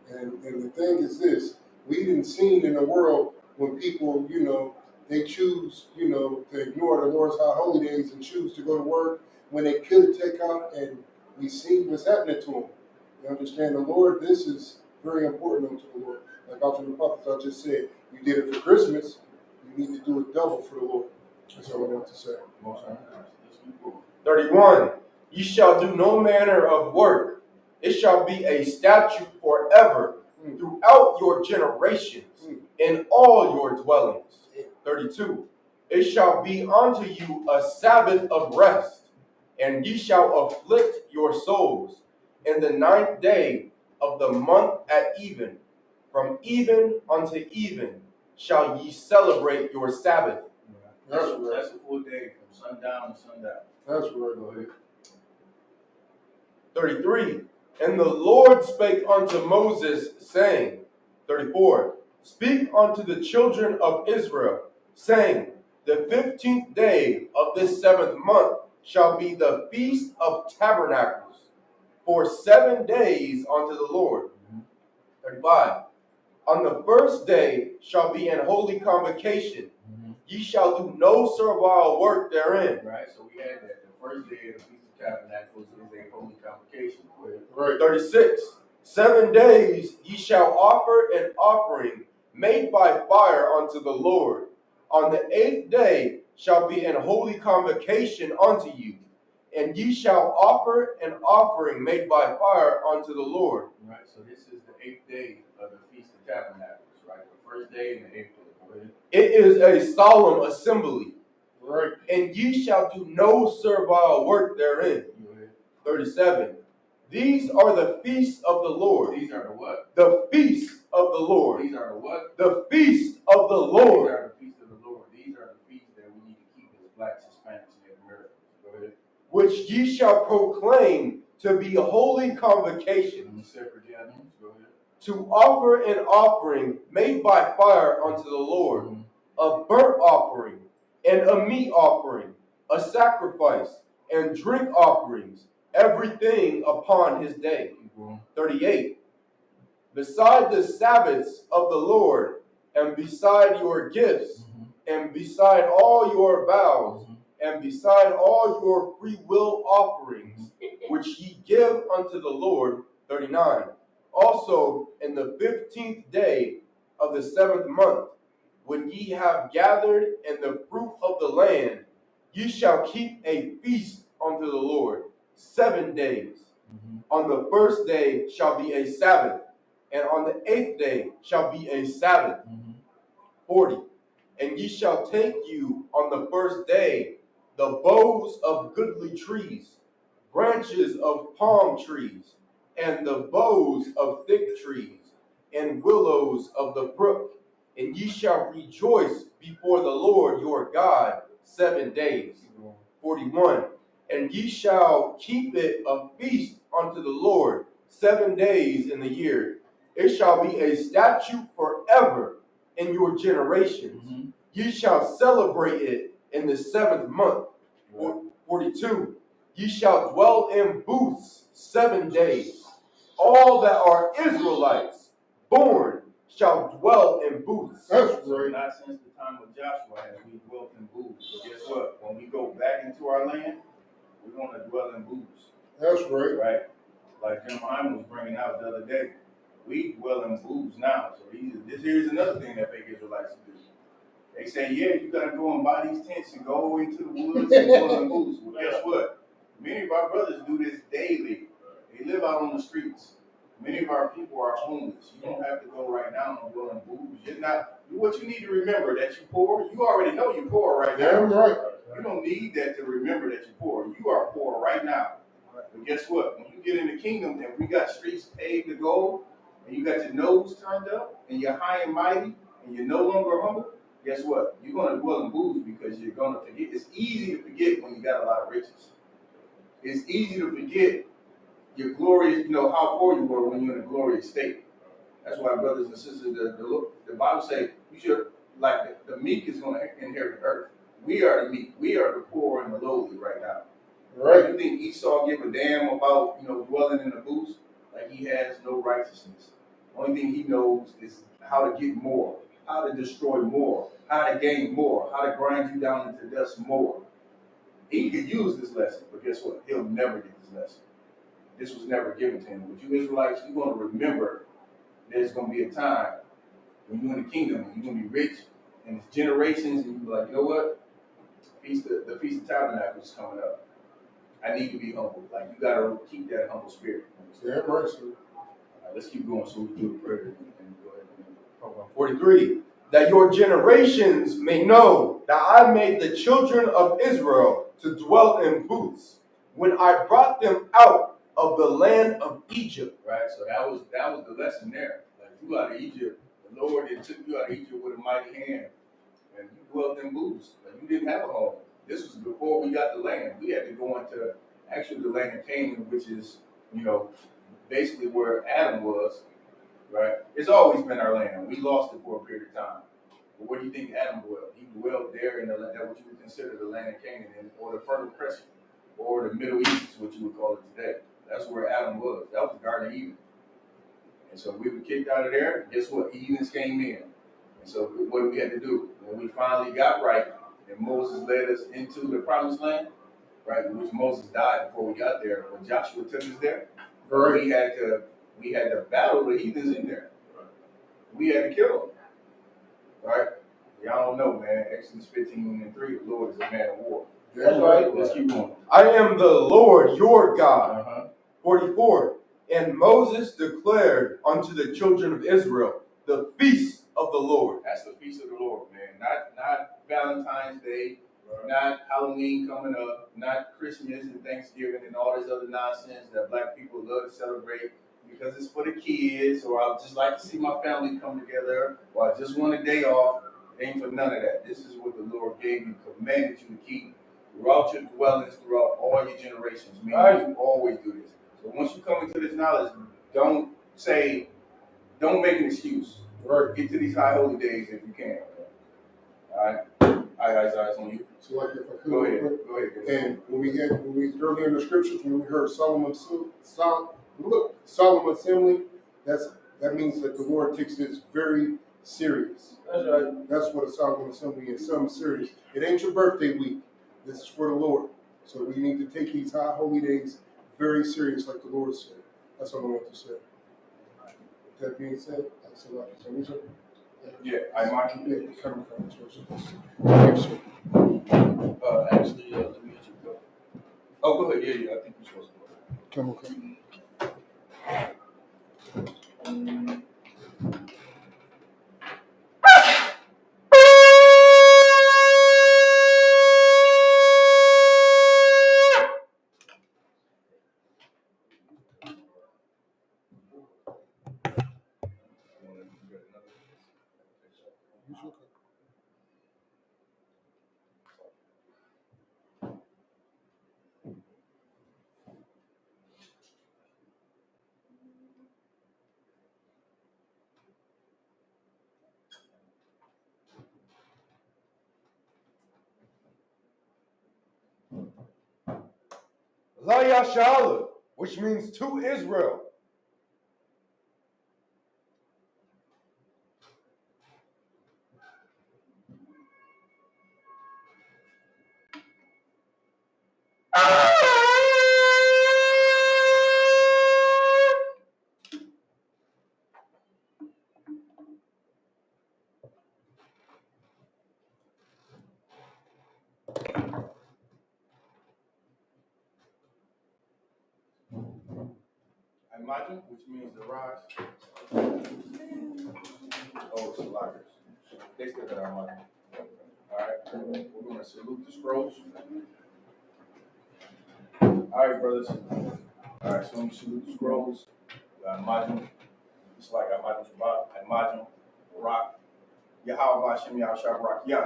Speaker 10: And the thing is this: we didn't seen in the world when people, they choose, to ignore the Lord's high holy days and choose to go to work when they could take off, and we see what's happening to them. You understand, the Lord, this is very important unto the Lord. Like after the prophets, I just said, you did it for Christmas, you need to do it double for the Lord. That's all I want to say.
Speaker 14: 31. Ye shall do no manner of work. It shall be a statute forever throughout your generations in all your dwellings. 32. It shall be unto you a Sabbath of rest, and ye shall afflict your souls. In the 9th day of the month at even, from even unto even, shall ye celebrate your Sabbath.
Speaker 13: That's a full day from sundown to sundown.
Speaker 10: That's right. Go ahead.
Speaker 14: 33. And the Lord spake unto Moses, saying, 34. Speak unto the children of Israel, saying, the 15th day of this 7th month shall be the feast of tabernacles, for 7 days unto the Lord. 35. On the first day shall be an holy convocation. Ye shall do no servile work therein.
Speaker 13: Right, so we had that. The first day of the Feast of Tabernacles is a holy convocation.
Speaker 10: Right.
Speaker 14: 36. 7 days ye shall offer an offering made by fire unto the Lord. On the 8th day shall be an holy convocation unto you, and ye shall offer an offering made by fire unto the Lord.
Speaker 13: Right, so this is the 8th day of the Feast of Tabernacles, right? The first day and the 8th day.
Speaker 14: It is a solemn assembly.
Speaker 10: Right.
Speaker 14: And ye shall do no servile work therein. 37. These are the feasts of the Lord.
Speaker 13: These are the what?
Speaker 14: The feasts of the Lord.
Speaker 13: These are the what?
Speaker 14: The feast of the Lord.
Speaker 13: These are the feasts of the Lord. These are the feasts that we need to keep as blacks, Hispanics, and Native Americans. Go ahead.
Speaker 14: Which ye shall proclaim to be holy convocations.
Speaker 13: Separate gatherings. Go ahead.
Speaker 14: To offer an offering made by fire unto the Lord, a burnt offering, and a meat offering, a sacrifice, and drink offerings, everything upon his day. 38. Beside the Sabbaths of the Lord, and beside your gifts, and beside all your vows, and beside all your free will offerings, which ye give unto the Lord. 39. Also in the 15th day of the 7th month, when ye have gathered in the fruit of the land, ye shall keep a feast unto the Lord 7 days. On the first day shall be a Sabbath, and on the 8th day shall be a Sabbath. 40. And ye shall take you on the first day the boughs of goodly trees, branches of palm trees, and the boughs of thick trees, and willows of the brook, and ye shall rejoice before the Lord your God 7 days. 41. And ye shall keep it a feast unto the Lord 7 days in the year. It shall be a statute forever in your generations. Ye shall celebrate it in the 7th month. 42. Ye shall dwell in booths 7 days. All that are Israelites born shall dwell in booths.
Speaker 10: That's right.
Speaker 13: Not since the time of Joshua have we dwelt in booths. But guess what? When we go back into our land, we're going to dwell in booths.
Speaker 10: That's right.
Speaker 13: Right? Like Jim Hyman was bringing out the other day. We dwell in booths now. So here's another thing that fake Israelites do. They say, yeah, you got to go and buy these tents and go into the woods and dwell in booths. Well, guess what? Many of our brothers do this daily. They live out on the streets. Many of our people are homeless. You don't have to go right now and dwell in booths. You're not. What you need to remember that you're poor. You already know you're poor right now.
Speaker 10: Damn right.
Speaker 13: You don't need that to remember that you're poor. You are poor right now. But guess what? When you get in the kingdom and we got streets paved to gold, and you got your nose turned up, and you're high and mighty, and you're no longer humble, guess what? You're going to dwell in booths because you're going to forget. It's easy to forget when you got a lot of riches. It's easy to forget your glorious, how poor you were when you're in a glorious state. That's why, brothers and sisters, the Bible says you should, like the meek is going to inherit the earth. We are the meek. We are the poor and the lowly right now. Right? You think Esau give a damn about, dwelling in the booths? Like he has no righteousness. The only thing he knows is how to get more, how to destroy more, how to gain more, how to grind you down into dust more. He could use this lesson, but guess what? He'll never get this lesson. This was never given to him. But you Israelites, you're going to remember there's going to be a time when you're in the kingdom and you're going to be rich, and it's generations, and you'll be like, you know what? The Feast of Tabernacles is coming up. I need to be humble. Like, you got to keep that humble spirit.
Speaker 10: Yeah, right, sir.
Speaker 13: Let's keep going so we can do a prayer and go ahead and program
Speaker 14: 43. That your generations may know that I made the children of Israel to dwell in booths when I brought them out of the land of Egypt.
Speaker 13: Right, so that was the lesson there. Like, you out of Egypt, the Lord that took you out of Egypt with a mighty hand, and you dwelt in booths. Like, you didn't have a home. This was before we got the land. We had to go into actually the land of Canaan, which is, basically where Adam was. Right, it's always been our land. We lost it for a period of time. But where do you think Adam dwelled? He dwelled there in the land, that what you would consider the land of Canaan, or the Fertile Crescent, or the Middle East, is what you would call it today. That's where Adam was. That was the Garden of Eden. And so we were kicked out of there. And guess what? Heathens came in. And so what did we have to do? When we finally got right, and Moses led us into the Promised Land, right, which Moses died before we got there, when Joshua took us there, right. We had to battle the heathens in there. We had to kill them. Right? Y'all don't know, man. Exodus 15:3, the Lord is a man of war.
Speaker 14: That's right.
Speaker 13: Let's keep going.
Speaker 14: I am the Lord your God. 44. And Moses declared unto the children of Israel the feast of the Lord.
Speaker 13: That's the feast of the Lord, man. Not Valentine's Day, not Halloween coming up, not Christmas and Thanksgiving and all this other nonsense that black people love to celebrate because it's for the kids, or I just like to see my family come together, or I just want a day off. It ain't for none of that. This is what the Lord gave you, commanded you to keep throughout your dwellings, throughout all your generations. Meaning you always do this. So once you come into this knowledge, don't make an excuse. Right. Get to these high holy days if you can. All right. All right, Isaiah, it's on you.
Speaker 10: So, like, if I could,
Speaker 13: go ahead.
Speaker 10: And when we earlier in the scriptures, when we heard Solomon's assembly, that means that the Lord takes this very serious.
Speaker 11: That's right.
Speaker 10: That's what a Solomon assembly is. Something serious. It ain't your birthday week. This is for the Lord. So we need to take these high holy days very serious, like the Lord said. That's all I want to say. With that being said, that's a lot.
Speaker 13: Yeah, I might.
Speaker 10: Yeah, come. Yes, sir.
Speaker 13: Actually, let me let you go. Oh, go ahead. Yeah, I think you're supposed to go.
Speaker 10: Come.
Speaker 14: Layashala, which means to Israel.
Speaker 13: Imagine, which means the rise. Oh, it's the lockers. They still got our money. All right, we're going to salute the scrolls. All right, brothers. All right, so I'm going to salute the scrolls. Imagine, just like Imagine Shabbat, Imagine, Rock, Yahweh Hashem Yahshua Barakiyah.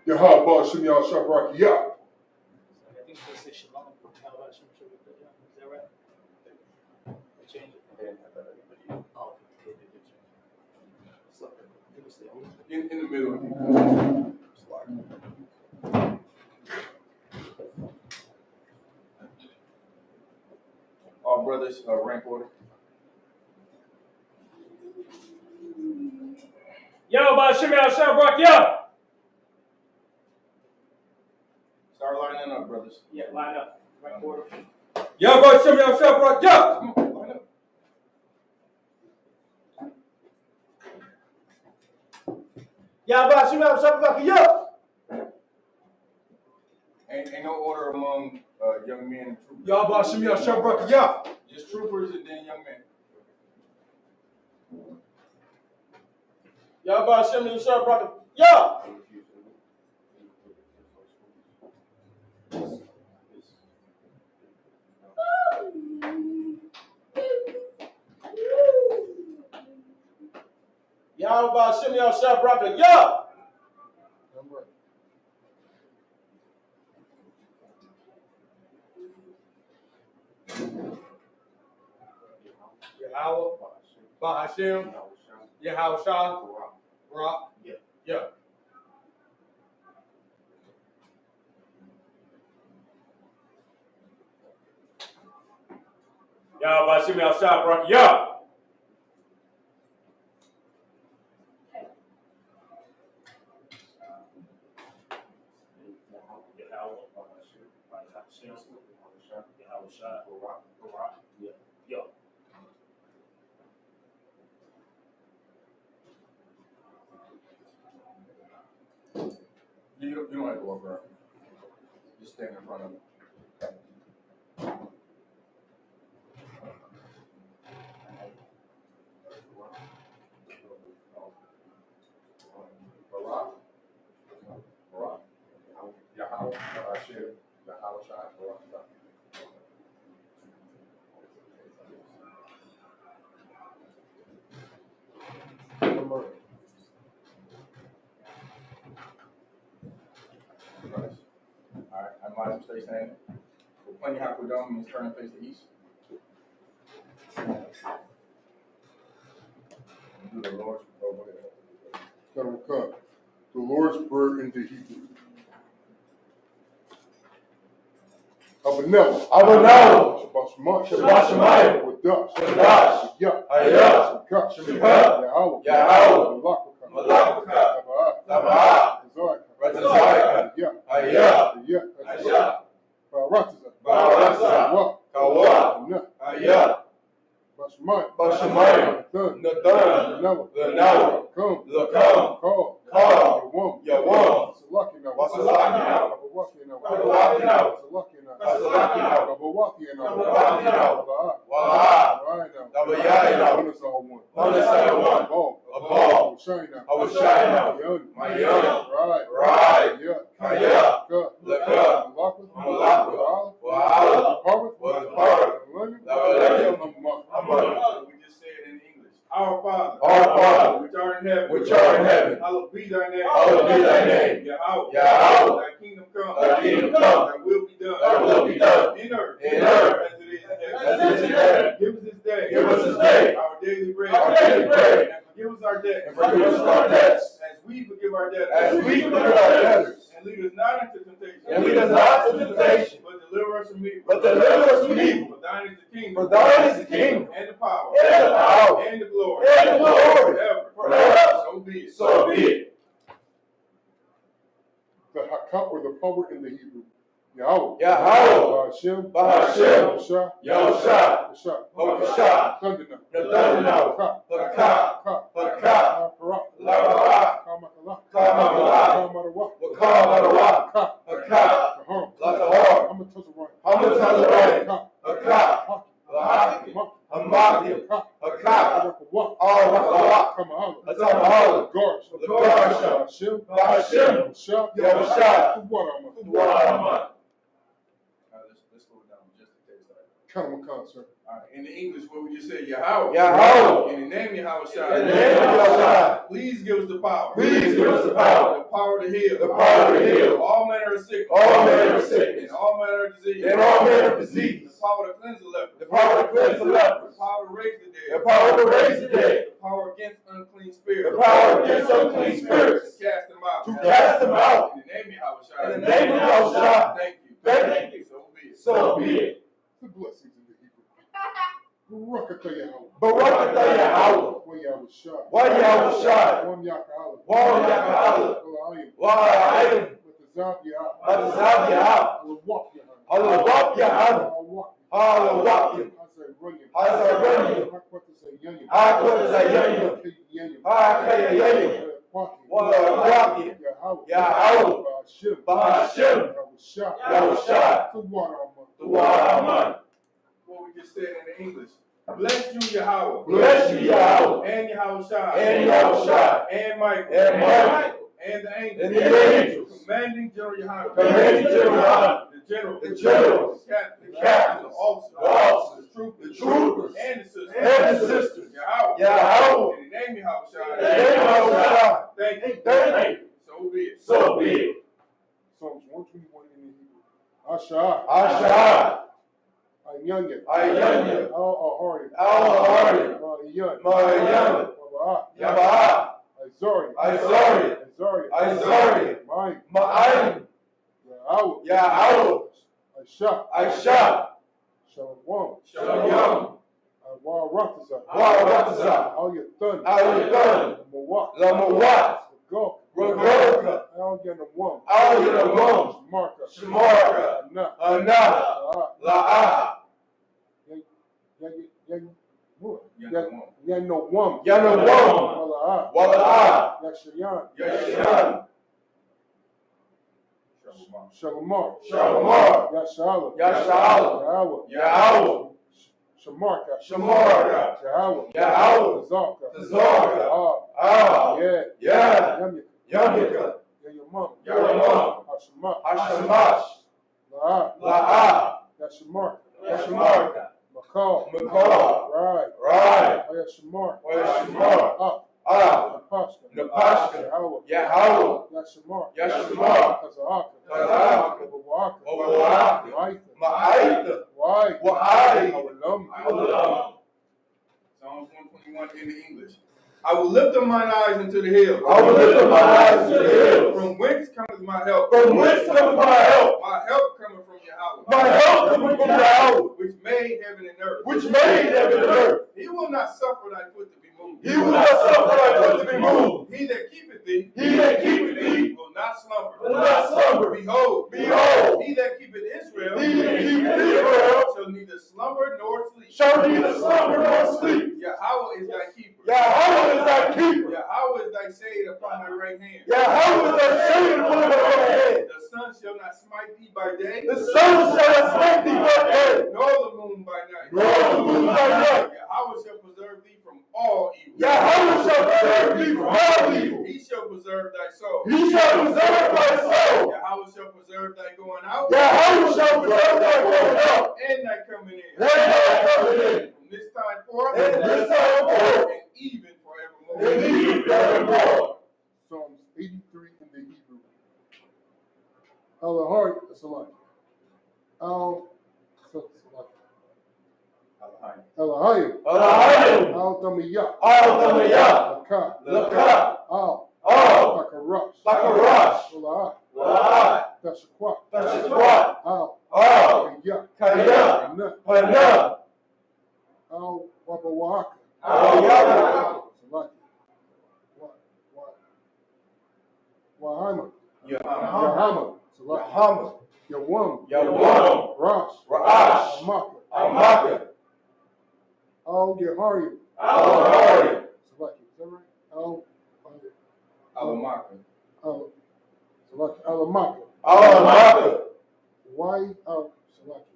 Speaker 9: Yahweh Hashem Yahshua Barakiyah.
Speaker 11: I think they say shalom. Yahweh Hashem Barakiyah. Is that right? They changed it. Oh, okay.
Speaker 13: In the middle. All brothers, rank order.
Speaker 11: Yahweh Hashem Yahshua Barakiyah.
Speaker 13: Start lining up, brothers.
Speaker 11: Yeah, line up. Rank order.
Speaker 12: Yahweh Hashem Yahshua Barakiyah.
Speaker 13: Come on, line up.
Speaker 11: Yahweh Hashem Yahshua Barakiyah.
Speaker 13: Ain't no order among young men and troopers.
Speaker 10: Yahweh Hashem Yahshua Barakiyah.
Speaker 13: Just troopers and then young men.
Speaker 11: Yahweh Hashem Yahshua Barakiyah. Yahweh Hashem Yahshua Barakiyah.
Speaker 10: Yahweh, Bahashem, Yahusha, Rock. Yeah.
Speaker 11: Yahweh Hashem Yahshua Barakiyah.
Speaker 13: You don't have to walk around. Just stand in front of them. Barak. Yahweh, Hashem, Yahusha, Barak. Alright, I might as well stay standing. We're playing Hakudam means turn and face the east. Do the Lord's
Speaker 9: The Lord's Prayer in the Hebrew. Abenel. Shabbat Shemayim. Wadash. Ayah. Shemikah. Yahweh. Malakah. Tabah. Razayah. Ayah. Baratiza. Kawa. Ayah. Bashamayim. Nathan. Lenawa. Lakam. Call. Yawam. Wasalakina. I was shining out. My young. Right. Kaya. Laka. Malaka. We just say it in English. Our Father, which art in heaven, hallowed be thy name. Yahweh, thy kingdom come, thy will be done, in earth, as it is in heaven. Give us this day, our daily bread, and forgive us our debts, as we forgive our debtors, and lead us not into temptation, but deliver us from evil. For thine is the kingdom, and the power, and the glory, forever. So be it. The Hakam or the power in the Hebrew. Yahweh.
Speaker 13: Bahashem. Yahusha. Hokasha. Nadana. Haka. Lara. Kamala. Wakamawa. Haka. Latahar. Hamatazarayim. Haka. Hamathim. Haka. All Atamahala. Garsha. Bahashem. Yahusha. Let's slow it down just a taste.
Speaker 10: Come on, concert.
Speaker 9: All right, in the English, what we just said, Yahweh.
Speaker 10: Yahweh.
Speaker 9: In the name of Yahweh
Speaker 10: In the name of Yahweh.
Speaker 9: Please give us the power.
Speaker 10: Please give us the power.
Speaker 9: The power to heal.
Speaker 10: The power to heal.
Speaker 9: All manner of sickness.
Speaker 10: All manner of sickness.
Speaker 9: And all manner of disease.
Speaker 10: And all manner of disease.
Speaker 9: The power to cleanse the leper.
Speaker 10: The power to cleanse the leper.
Speaker 9: The power to raise the dead.
Speaker 10: The power to raise the dead.
Speaker 9: The power against unclean spirits.
Speaker 10: The power against unclean spirits.
Speaker 9: To cast them out.
Speaker 10: To cast them out.
Speaker 9: In the name of Yahweh.
Speaker 10: In the name of Yahweh.
Speaker 9: Thank you.
Speaker 10: Thank you.
Speaker 9: So be it.
Speaker 10: So be it.
Speaker 3: The blessings in the Hebrew. Barakatah Yahweh.
Speaker 10: Barakatah Yahweh.
Speaker 3: Wa Yahweh Shai.
Speaker 10: Wa Yahweh Shai.
Speaker 3: Wam Yaka'ala.
Speaker 10: Wa Yaka'ala. Wa Ayim.
Speaker 3: Watazab Yah.
Speaker 10: Watazab Yah.
Speaker 3: Alawak Yah.
Speaker 10: Alawak Yah. Alawak Yah. Hazaranyim.
Speaker 3: Hakwatazayanyim.
Speaker 10: Hakwatazayanyim. Hakayanyim. Walawaki. Yahweh. Ba'ashim. Yahweh Shai.
Speaker 3: The water
Speaker 10: The water.
Speaker 9: What we just said in the English. Bless you, Yahweh.
Speaker 10: Bless you, Yahweh.
Speaker 9: And Yahweh Shai.
Speaker 10: And Yahweh Shai.
Speaker 9: And Michael.
Speaker 10: And Michael.
Speaker 9: And the angels.
Speaker 10: And the angels.
Speaker 9: Commanding General Yahweh.
Speaker 10: Commanding General Yahweh.
Speaker 9: The general.
Speaker 10: The generals.
Speaker 9: The
Speaker 10: captains.
Speaker 9: The officers.
Speaker 10: The officers.
Speaker 9: The
Speaker 10: troopers.
Speaker 9: And the sisters.
Speaker 10: And the sisters.
Speaker 9: Yahweh.
Speaker 10: Yahweh.
Speaker 9: In the name of Yahweh Shai.
Speaker 10: In the name of Yahweh Shai.
Speaker 9: Thank you.
Speaker 10: Thank you.
Speaker 9: So be it.
Speaker 10: So be it.
Speaker 3: Psalms 121 in the Hebrew. Ashah.
Speaker 10: Ashah.
Speaker 3: Ayanya.
Speaker 10: Ayanya.
Speaker 3: Al-Ahari.
Speaker 10: Al-Ahari.
Speaker 3: Ma'ayan.
Speaker 10: Ma'ayan.
Speaker 3: Waba'a.
Speaker 10: Yaba'a.
Speaker 3: Izari.
Speaker 10: Izari.
Speaker 3: Izari.
Speaker 10: Izari.
Speaker 3: Ma'ayin.
Speaker 10: Ma'ayin.
Speaker 3: Yahweh.
Speaker 10: Yahweh.
Speaker 3: Aisha.
Speaker 10: Aisha.
Speaker 3: Shalom.
Speaker 10: Shalom.
Speaker 3: Wa Ratazah.
Speaker 10: Wa Ratazah.
Speaker 3: Al Yathan.
Speaker 10: Al Yathan.
Speaker 3: Mawat.
Speaker 10: Lamawat.
Speaker 3: Go.
Speaker 10: Ragorka.
Speaker 3: Al Yanawam.
Speaker 10: Al Yanawam.
Speaker 3: Shamarka.
Speaker 10: Shamarka.
Speaker 3: Ana.
Speaker 10: Ana. La'a.
Speaker 3: Yanawam.
Speaker 10: Yanawam.
Speaker 3: Wala'a.
Speaker 10: Wala'a.
Speaker 3: Yashayan.
Speaker 10: Yashayan.
Speaker 3: Shalomar.
Speaker 10: Shalomar.
Speaker 3: Yashala.
Speaker 10: Yashala.
Speaker 3: Yahweh.
Speaker 10: Yahweh.
Speaker 3: Shamarka.
Speaker 10: Shamarka.
Speaker 3: Yahweh.
Speaker 10: Yahweh.
Speaker 3: Tazarka.
Speaker 10: Tazarka. Ah.
Speaker 3: Yeah.
Speaker 10: Yeah.
Speaker 3: Yamika.
Speaker 10: Yamika.
Speaker 3: Yamam.
Speaker 10: Yamam.
Speaker 3: Hashamash.
Speaker 10: Hashamash.
Speaker 3: La'a.
Speaker 10: La'a.
Speaker 3: Yashamarka.
Speaker 10: Yashamarka.
Speaker 3: Makal.
Speaker 10: Makal.
Speaker 3: Right.
Speaker 10: Right.
Speaker 3: Yashamar.
Speaker 10: Yashamar.
Speaker 3: Up.
Speaker 10: Napashka.
Speaker 3: Napashka. Yahweh.
Speaker 10: Yahweh.
Speaker 3: Yashamar.
Speaker 10: Yashamar.
Speaker 3: Kazahaka.
Speaker 10: Kazahaka.
Speaker 3: Wawaka.
Speaker 10: Wawaka.
Speaker 3: Ma'aita.
Speaker 10: Ma'aita.
Speaker 3: Why?
Speaker 10: Why?
Speaker 3: Awalam.
Speaker 10: Awalam.
Speaker 9: Psalms 121 in the English. I will lift up mine eyes into the hills.
Speaker 10: I will lift up my eyes to the hills.
Speaker 9: From whence cometh my help?
Speaker 10: From whence cometh my help?
Speaker 9: My help cometh from Yahweh.
Speaker 10: My help cometh from Yahweh,
Speaker 9: which made heaven and earth.
Speaker 10: which made heaven and earth.
Speaker 9: He will not suffer thy foot to be moved.
Speaker 10: He will not suffer thy foot to be moved.
Speaker 9: He that keepeth thee.
Speaker 10: He that keepeth thee
Speaker 9: will not slumber.
Speaker 10: will not slumber.
Speaker 9: Behold.
Speaker 10: Behold.
Speaker 9: He that keepeth Israel.
Speaker 10: He that keepeth Israel
Speaker 9: shall neither slumber nor sleep.
Speaker 10: shall neither slumber nor sleep.
Speaker 9: Yahweh is thy keeper.
Speaker 10: Yahweh is thy keeper.
Speaker 9: Yahweh is thy shade upon thy right hand.
Speaker 10: Yahweh is thy shade upon thy right hand.
Speaker 9: The sun shall not smite thee by day.
Speaker 10: The sun shall not smite thee by day.
Speaker 9: Nor the moon by night.
Speaker 10: Nor the moon by night.
Speaker 9: Yahweh shall preserve thee from all evil.
Speaker 10: Yahweh shall preserve thee from all evil.
Speaker 9: He shall preserve thy soul.
Speaker 10: He shall preserve thy soul.
Speaker 9: Yahweh shall preserve thy going out.
Speaker 10: Yahweh shall preserve thy going out.
Speaker 9: And thy coming in.
Speaker 10: And thy coming in.
Speaker 9: From this time forth.
Speaker 10: And this time forth.
Speaker 9: And even forevermore.
Speaker 10: And even forevermore.
Speaker 3: Psalms 83 in the Hebrew. Al-Ahari. Salaki. Al-Ahayim.
Speaker 10: Al-Ahayim.
Speaker 3: Al-Damiyah.
Speaker 10: Al-Damiyah.
Speaker 3: Laka.
Speaker 10: Laka.
Speaker 3: Al.
Speaker 10: Al. Lakarash.
Speaker 3: Wala'a.
Speaker 10: La'a.
Speaker 3: Tashaqwa.
Speaker 10: Tashaqwa.
Speaker 3: Al.
Speaker 10: Al.
Speaker 3: Kaya.
Speaker 10: Kaya.
Speaker 3: Hana.
Speaker 10: Hana.
Speaker 3: Al. Wabawaka.
Speaker 10: Al-Yabaka.
Speaker 3: Salaki. Wahama.
Speaker 10: Yahama.
Speaker 3: Salaki.
Speaker 10: Yahama.
Speaker 3: Yawam.
Speaker 10: Yawam.
Speaker 3: Rash.
Speaker 10: Ra'ash.
Speaker 3: Amaka.
Speaker 10: Amaka.
Speaker 3: Al-Gehari.
Speaker 10: Al-Ahari.
Speaker 3: Salaki. Is that right? Al.
Speaker 9: Alamaka.
Speaker 3: Salaki. Alamaka.
Speaker 10: Al-Amaka.
Speaker 3: Why? Salaki.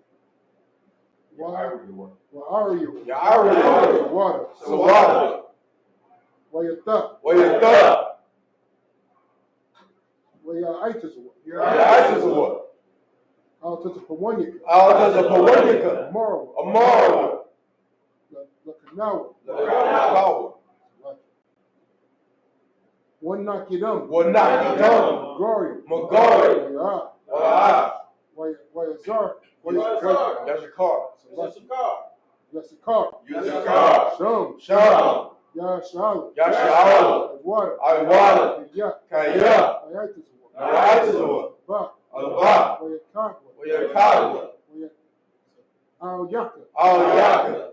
Speaker 3: Why are you?
Speaker 10: Ya'ari.
Speaker 3: Sawada.
Speaker 10: Sawada.
Speaker 3: Wayata.
Speaker 10: Wayata.
Speaker 3: Wayaitas.
Speaker 10: Ya'aitas.
Speaker 14: Altazapawanika.
Speaker 10: Marwa.
Speaker 14: Amara.
Speaker 10: Lakanawa.
Speaker 14: Lakawa.
Speaker 10: Wanakidam.
Speaker 14: Wanakidam.
Speaker 10: Gori.
Speaker 14: Magari.
Speaker 10: Wayazar.
Speaker 14: Yashikar.
Speaker 10: Yasakar.
Speaker 14: Sham.
Speaker 10: Yashala.
Speaker 14: Iwata. Kaya. Ayatazwa.
Speaker 10: Ba.
Speaker 14: Alba. Wayakadwa.
Speaker 10: Al-Yaka.
Speaker 14: Al-Yaka.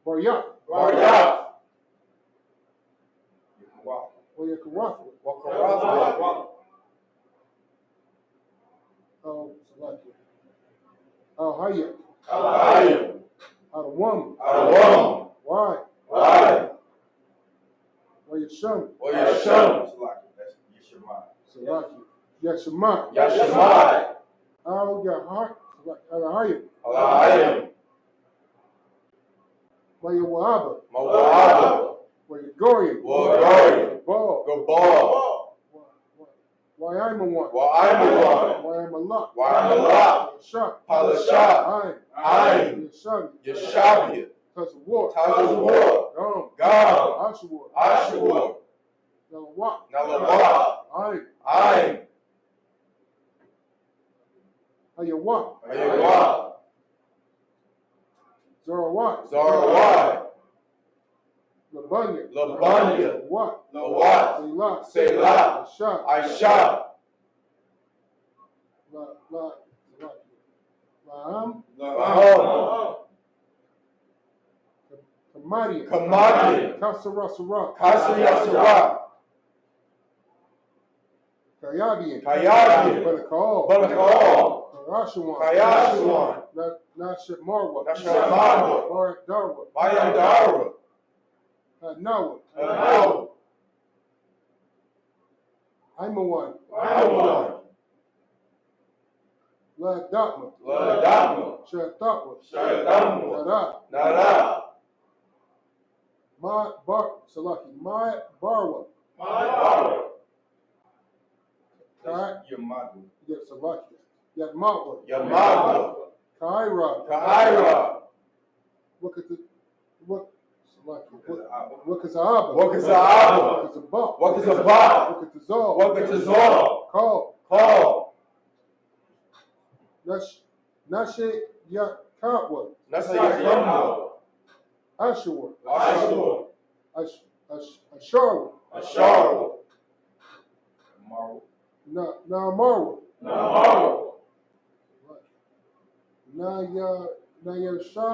Speaker 10: Baryak. Wayakarathwa.
Speaker 14: Wakarathwa.
Speaker 10: Al-Hayyak.
Speaker 14: Al-Hayyak.
Speaker 10: Al-Wam. Why? Wayasham. Salaki. Yashamai. Al-Yahar. Al-Hayyak. Wayawahaba. Wayagorian.
Speaker 14: Gabal.
Speaker 10: Why I'm a one.
Speaker 14: Why
Speaker 10: I'm a lot.
Speaker 14: Palashat. Ayn. Yashavia.
Speaker 10: Taz of war.
Speaker 14: Gam.
Speaker 10: Ashawar.
Speaker 14: Nalawat. Ayn.
Speaker 10: Ayawat. Zarawat.
Speaker 14: Labanya.
Speaker 10: What?
Speaker 14: Lawat. Selah. Aisha.
Speaker 10: Laham. Kamadian. Kasarasara. Kayabian.
Speaker 14: Balakal. Kayashawan.
Speaker 10: Naship Marwa. Darwa.
Speaker 14: Bayandara.
Speaker 10: Nawa. I'm a one. La Datma. Shatatwa. Nada. My Barwa.
Speaker 14: Yamadu.
Speaker 10: Yes, Salaki.
Speaker 14: Yamadu.
Speaker 10: Kaira. Look at the Wakazaba. Call. Nashe Yakatwa. Ashawar. Asharwa. Marwa. Nayar Shah.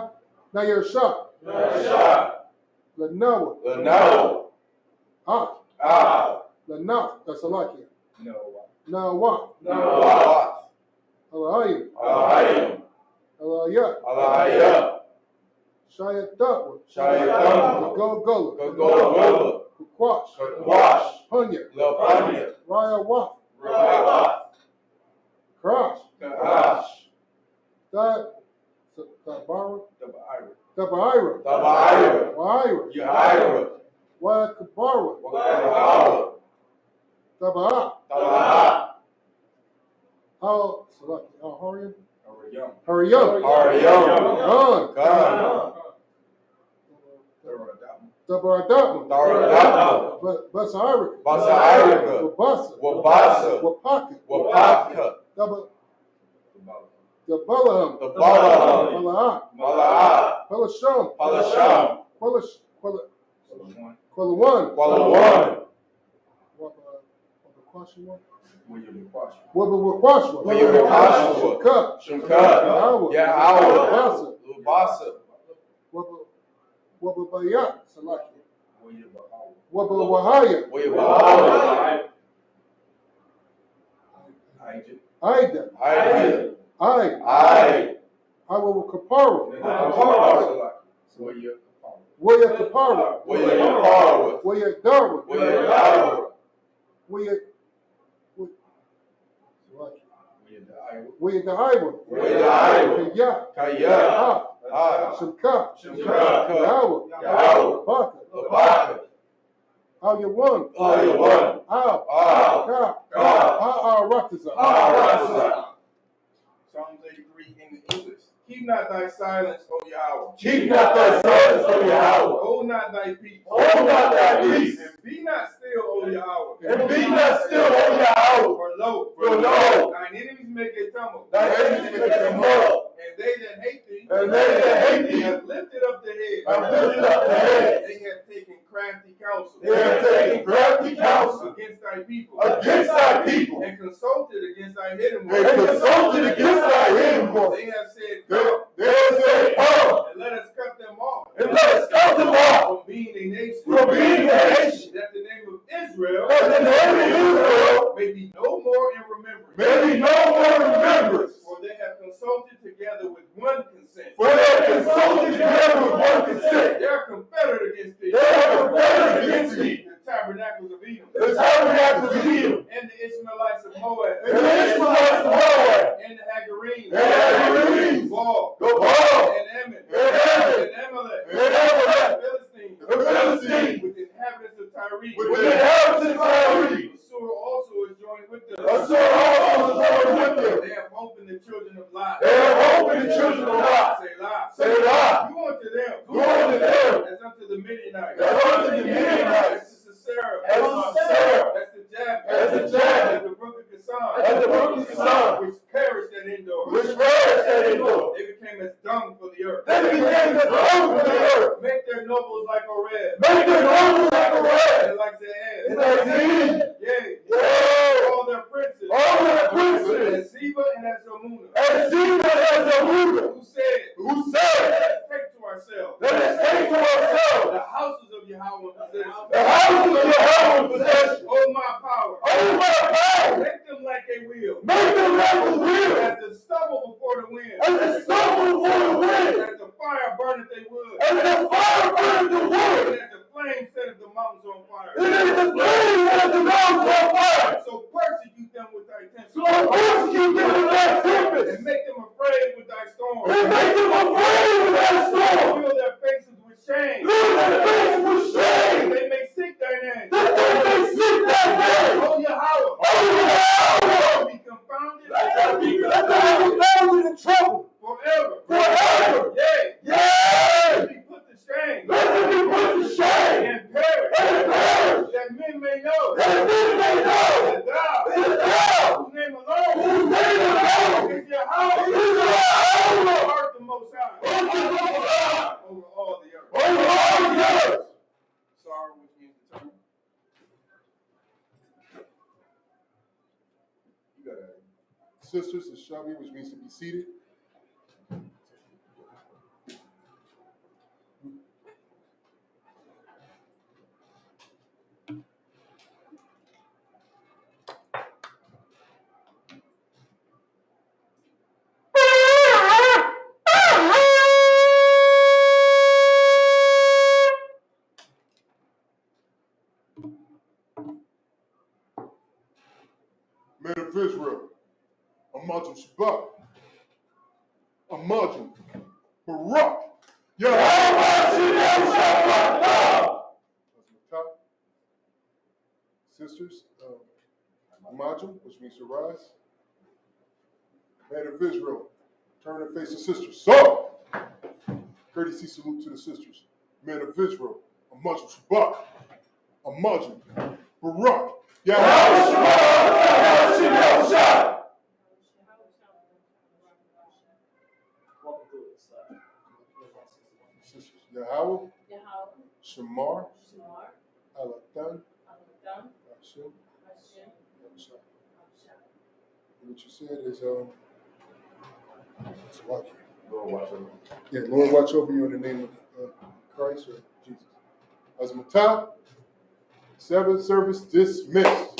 Speaker 10: Lanoa. Lanaf. That's a lot here. Nawa. Alayim. Alayat. Shayatatwa. Gogola. Kukwash. Punya. Raya Waf. Crash. Tabaira. Waira. Wakabara. Taba'a. Hariyam. Gone. Tabaradama. Basairika. Wabasa.
Speaker 14: Wapaka.
Speaker 10: Balaham.
Speaker 14: Mala'at.
Speaker 10: Palasham.
Speaker 14: Qualawan.
Speaker 10: Wabawakashwa.
Speaker 14: Shimka. Ya'awa. Lubasa.
Speaker 10: Wababayat. Salaki. Wabawahaya. Aida. Hawawakapara. Wayakapara. Wayakdarwa. Wayadaiwa. Kaya. Shimka. Yawa. Baka. All you one.
Speaker 9: All you one.
Speaker 10: How.
Speaker 9: Psalms 83 in the English. Keep not thy silence, O Yahweh.
Speaker 5: Keep not thy silence, O Yahweh.
Speaker 9: Hold not thy peace.
Speaker 5: Hold not thy peace.
Speaker 9: And be not still, O Yahweh.
Speaker 5: And be not still, O Yahweh.
Speaker 9: For lo, thine enemies make a tumble.
Speaker 5: Thine enemies make a tumble.
Speaker 9: And they that hate thee.
Speaker 5: And they that hate thee.
Speaker 9: Have lifted up the head.
Speaker 5: Have lifted up the head.
Speaker 9: They have taken crafty counsel.
Speaker 5: They have taken crafty counsel.
Speaker 9: Against thy people.
Speaker 5: Against thy people.
Speaker 9: And consulted against thy hidden ones.
Speaker 5: And consulted against thy hidden ones.
Speaker 9: They have said,
Speaker 5: They have said, come.
Speaker 9: And let us cut them off.
Speaker 5: And let us cut them off.
Speaker 9: From being a nation.
Speaker 5: From being a nation.
Speaker 9: That the name of Israel.
Speaker 5: That the name of Israel.
Speaker 9: May be no more in remembrance.
Speaker 5: May be no more in remembrance.
Speaker 9: For they have consulted together with one consent.
Speaker 5: For they have consulted together with one consent.
Speaker 9: They are confederate against thee.
Speaker 5: They are confederate against thee.
Speaker 9: The tabernacles of Edom.
Speaker 5: The tabernacles of Edom.
Speaker 9: And the Ishmaelites of Moab.
Speaker 5: And the Ishmaelites of Moab.
Speaker 9: And the Hagarenes.
Speaker 5: And the Hagarenes.
Speaker 9: Gaul.
Speaker 5: And
Speaker 9: Ammon.
Speaker 5: And
Speaker 9: Amalek.
Speaker 5: And Amalek.
Speaker 9: The Philistines.
Speaker 5: The Philistines.
Speaker 9: With the inhabitants of Tyre.
Speaker 5: With the inhabitants of Tyre.
Speaker 9: Assur also is joined with them.
Speaker 5: Assur also is joined with them.
Speaker 9: They have hope in the children of Lot.
Speaker 5: They have hope in the children of Lot.
Speaker 9: Say Lot.
Speaker 5: Say Lot.
Speaker 9: Do unto them.
Speaker 5: Do unto them.
Speaker 9: As unto the Midianites.
Speaker 5: As unto the Midianites.
Speaker 9: As to Sarah.
Speaker 5: As to Sarah.
Speaker 9: As to Jabin.
Speaker 5: As to Jabin.
Speaker 9: As the brook of Kison.
Speaker 5: As the brook of Kison.
Speaker 9: Which perished at Endor.
Speaker 5: Which perished at Endor.
Speaker 9: They became as dung for the earth.
Speaker 5: They became as dung for the earth.
Speaker 9: Make their nobles like Oreb.
Speaker 5: Make their nobles like Oreb.
Speaker 9: And like Zeez.
Speaker 5: And like Zeez.
Speaker 9: Yea. All their princes.
Speaker 5: All their princes.
Speaker 9: As Zeba and as Zalmunna.
Speaker 5: As Zeba and as Zalmunna.
Speaker 9: Who said. Let us take to ourselves.
Speaker 5: Let us take to ourselves.
Speaker 9: The houses of Yahweh possession.
Speaker 5: The houses of Yahweh possession.
Speaker 9: Oh my power.
Speaker 5: Oh my power.
Speaker 9: Make them like a wheel.
Speaker 5: Make them like a wheel.
Speaker 9: As the stubble before the wind.
Speaker 5: As the stubble before the wind.
Speaker 9: As the fire burneth they wood.
Speaker 5: As the fire burneth the wood.
Speaker 9: And as the flame setteth the mountains on fire.
Speaker 5: And as the flame setteth the mountains on fire.
Speaker 9: So persecute them with thy tempest.
Speaker 5: So persecute them with thy tempest.
Speaker 9: And make them afraid with thy storm.
Speaker 5: And make them afraid with thy storm.
Speaker 9: Fill their faces with shame.
Speaker 5: Fill their faces with shame.
Speaker 9: That they may seek thy name.
Speaker 5: That they may seek thy name.
Speaker 9: Oh Yahweh.
Speaker 5: Oh Yahweh.
Speaker 9: Be confounded.
Speaker 5: Let them be confounded and troubled.
Speaker 9: Forever.
Speaker 5: Forever.
Speaker 9: Yea.
Speaker 5: Yea.
Speaker 9: Let them be put to shame.
Speaker 5: Let them be put to shame.
Speaker 9: And perish.
Speaker 5: And perish.
Speaker 9: That men may know.
Speaker 5: That men may know.
Speaker 9: That thou.
Speaker 5: That thou.
Speaker 9: Whose name alone.
Speaker 5: Whose name alone.
Speaker 9: Is Yahweh.
Speaker 5: Is Yahweh.
Speaker 9: Art the Most High.
Speaker 5: Art the Most High.
Speaker 9: Over all the earth.
Speaker 5: Over all the earth.
Speaker 9: Sorry, which means the turn.
Speaker 10: You got it. Sisters, is Shabi, which means to be seated. Men of Israel, Amajim Shabbat, Amajim Barak, Sisters, Amajim, which means to rise. Men of Israel, turn and face the sisters. So, courtesy salute to the sisters. Men of Israel, Amajim Shabbat, Amajim Barak, Sisters, Yahweh, Shamar, Alatan, Hashem. What you said is, Salaki.
Speaker 9: Lord, watch over.
Speaker 10: Yeah, Lord, watch over you in the name of Christ or Jesus. Azmatah, seventh service dismissed.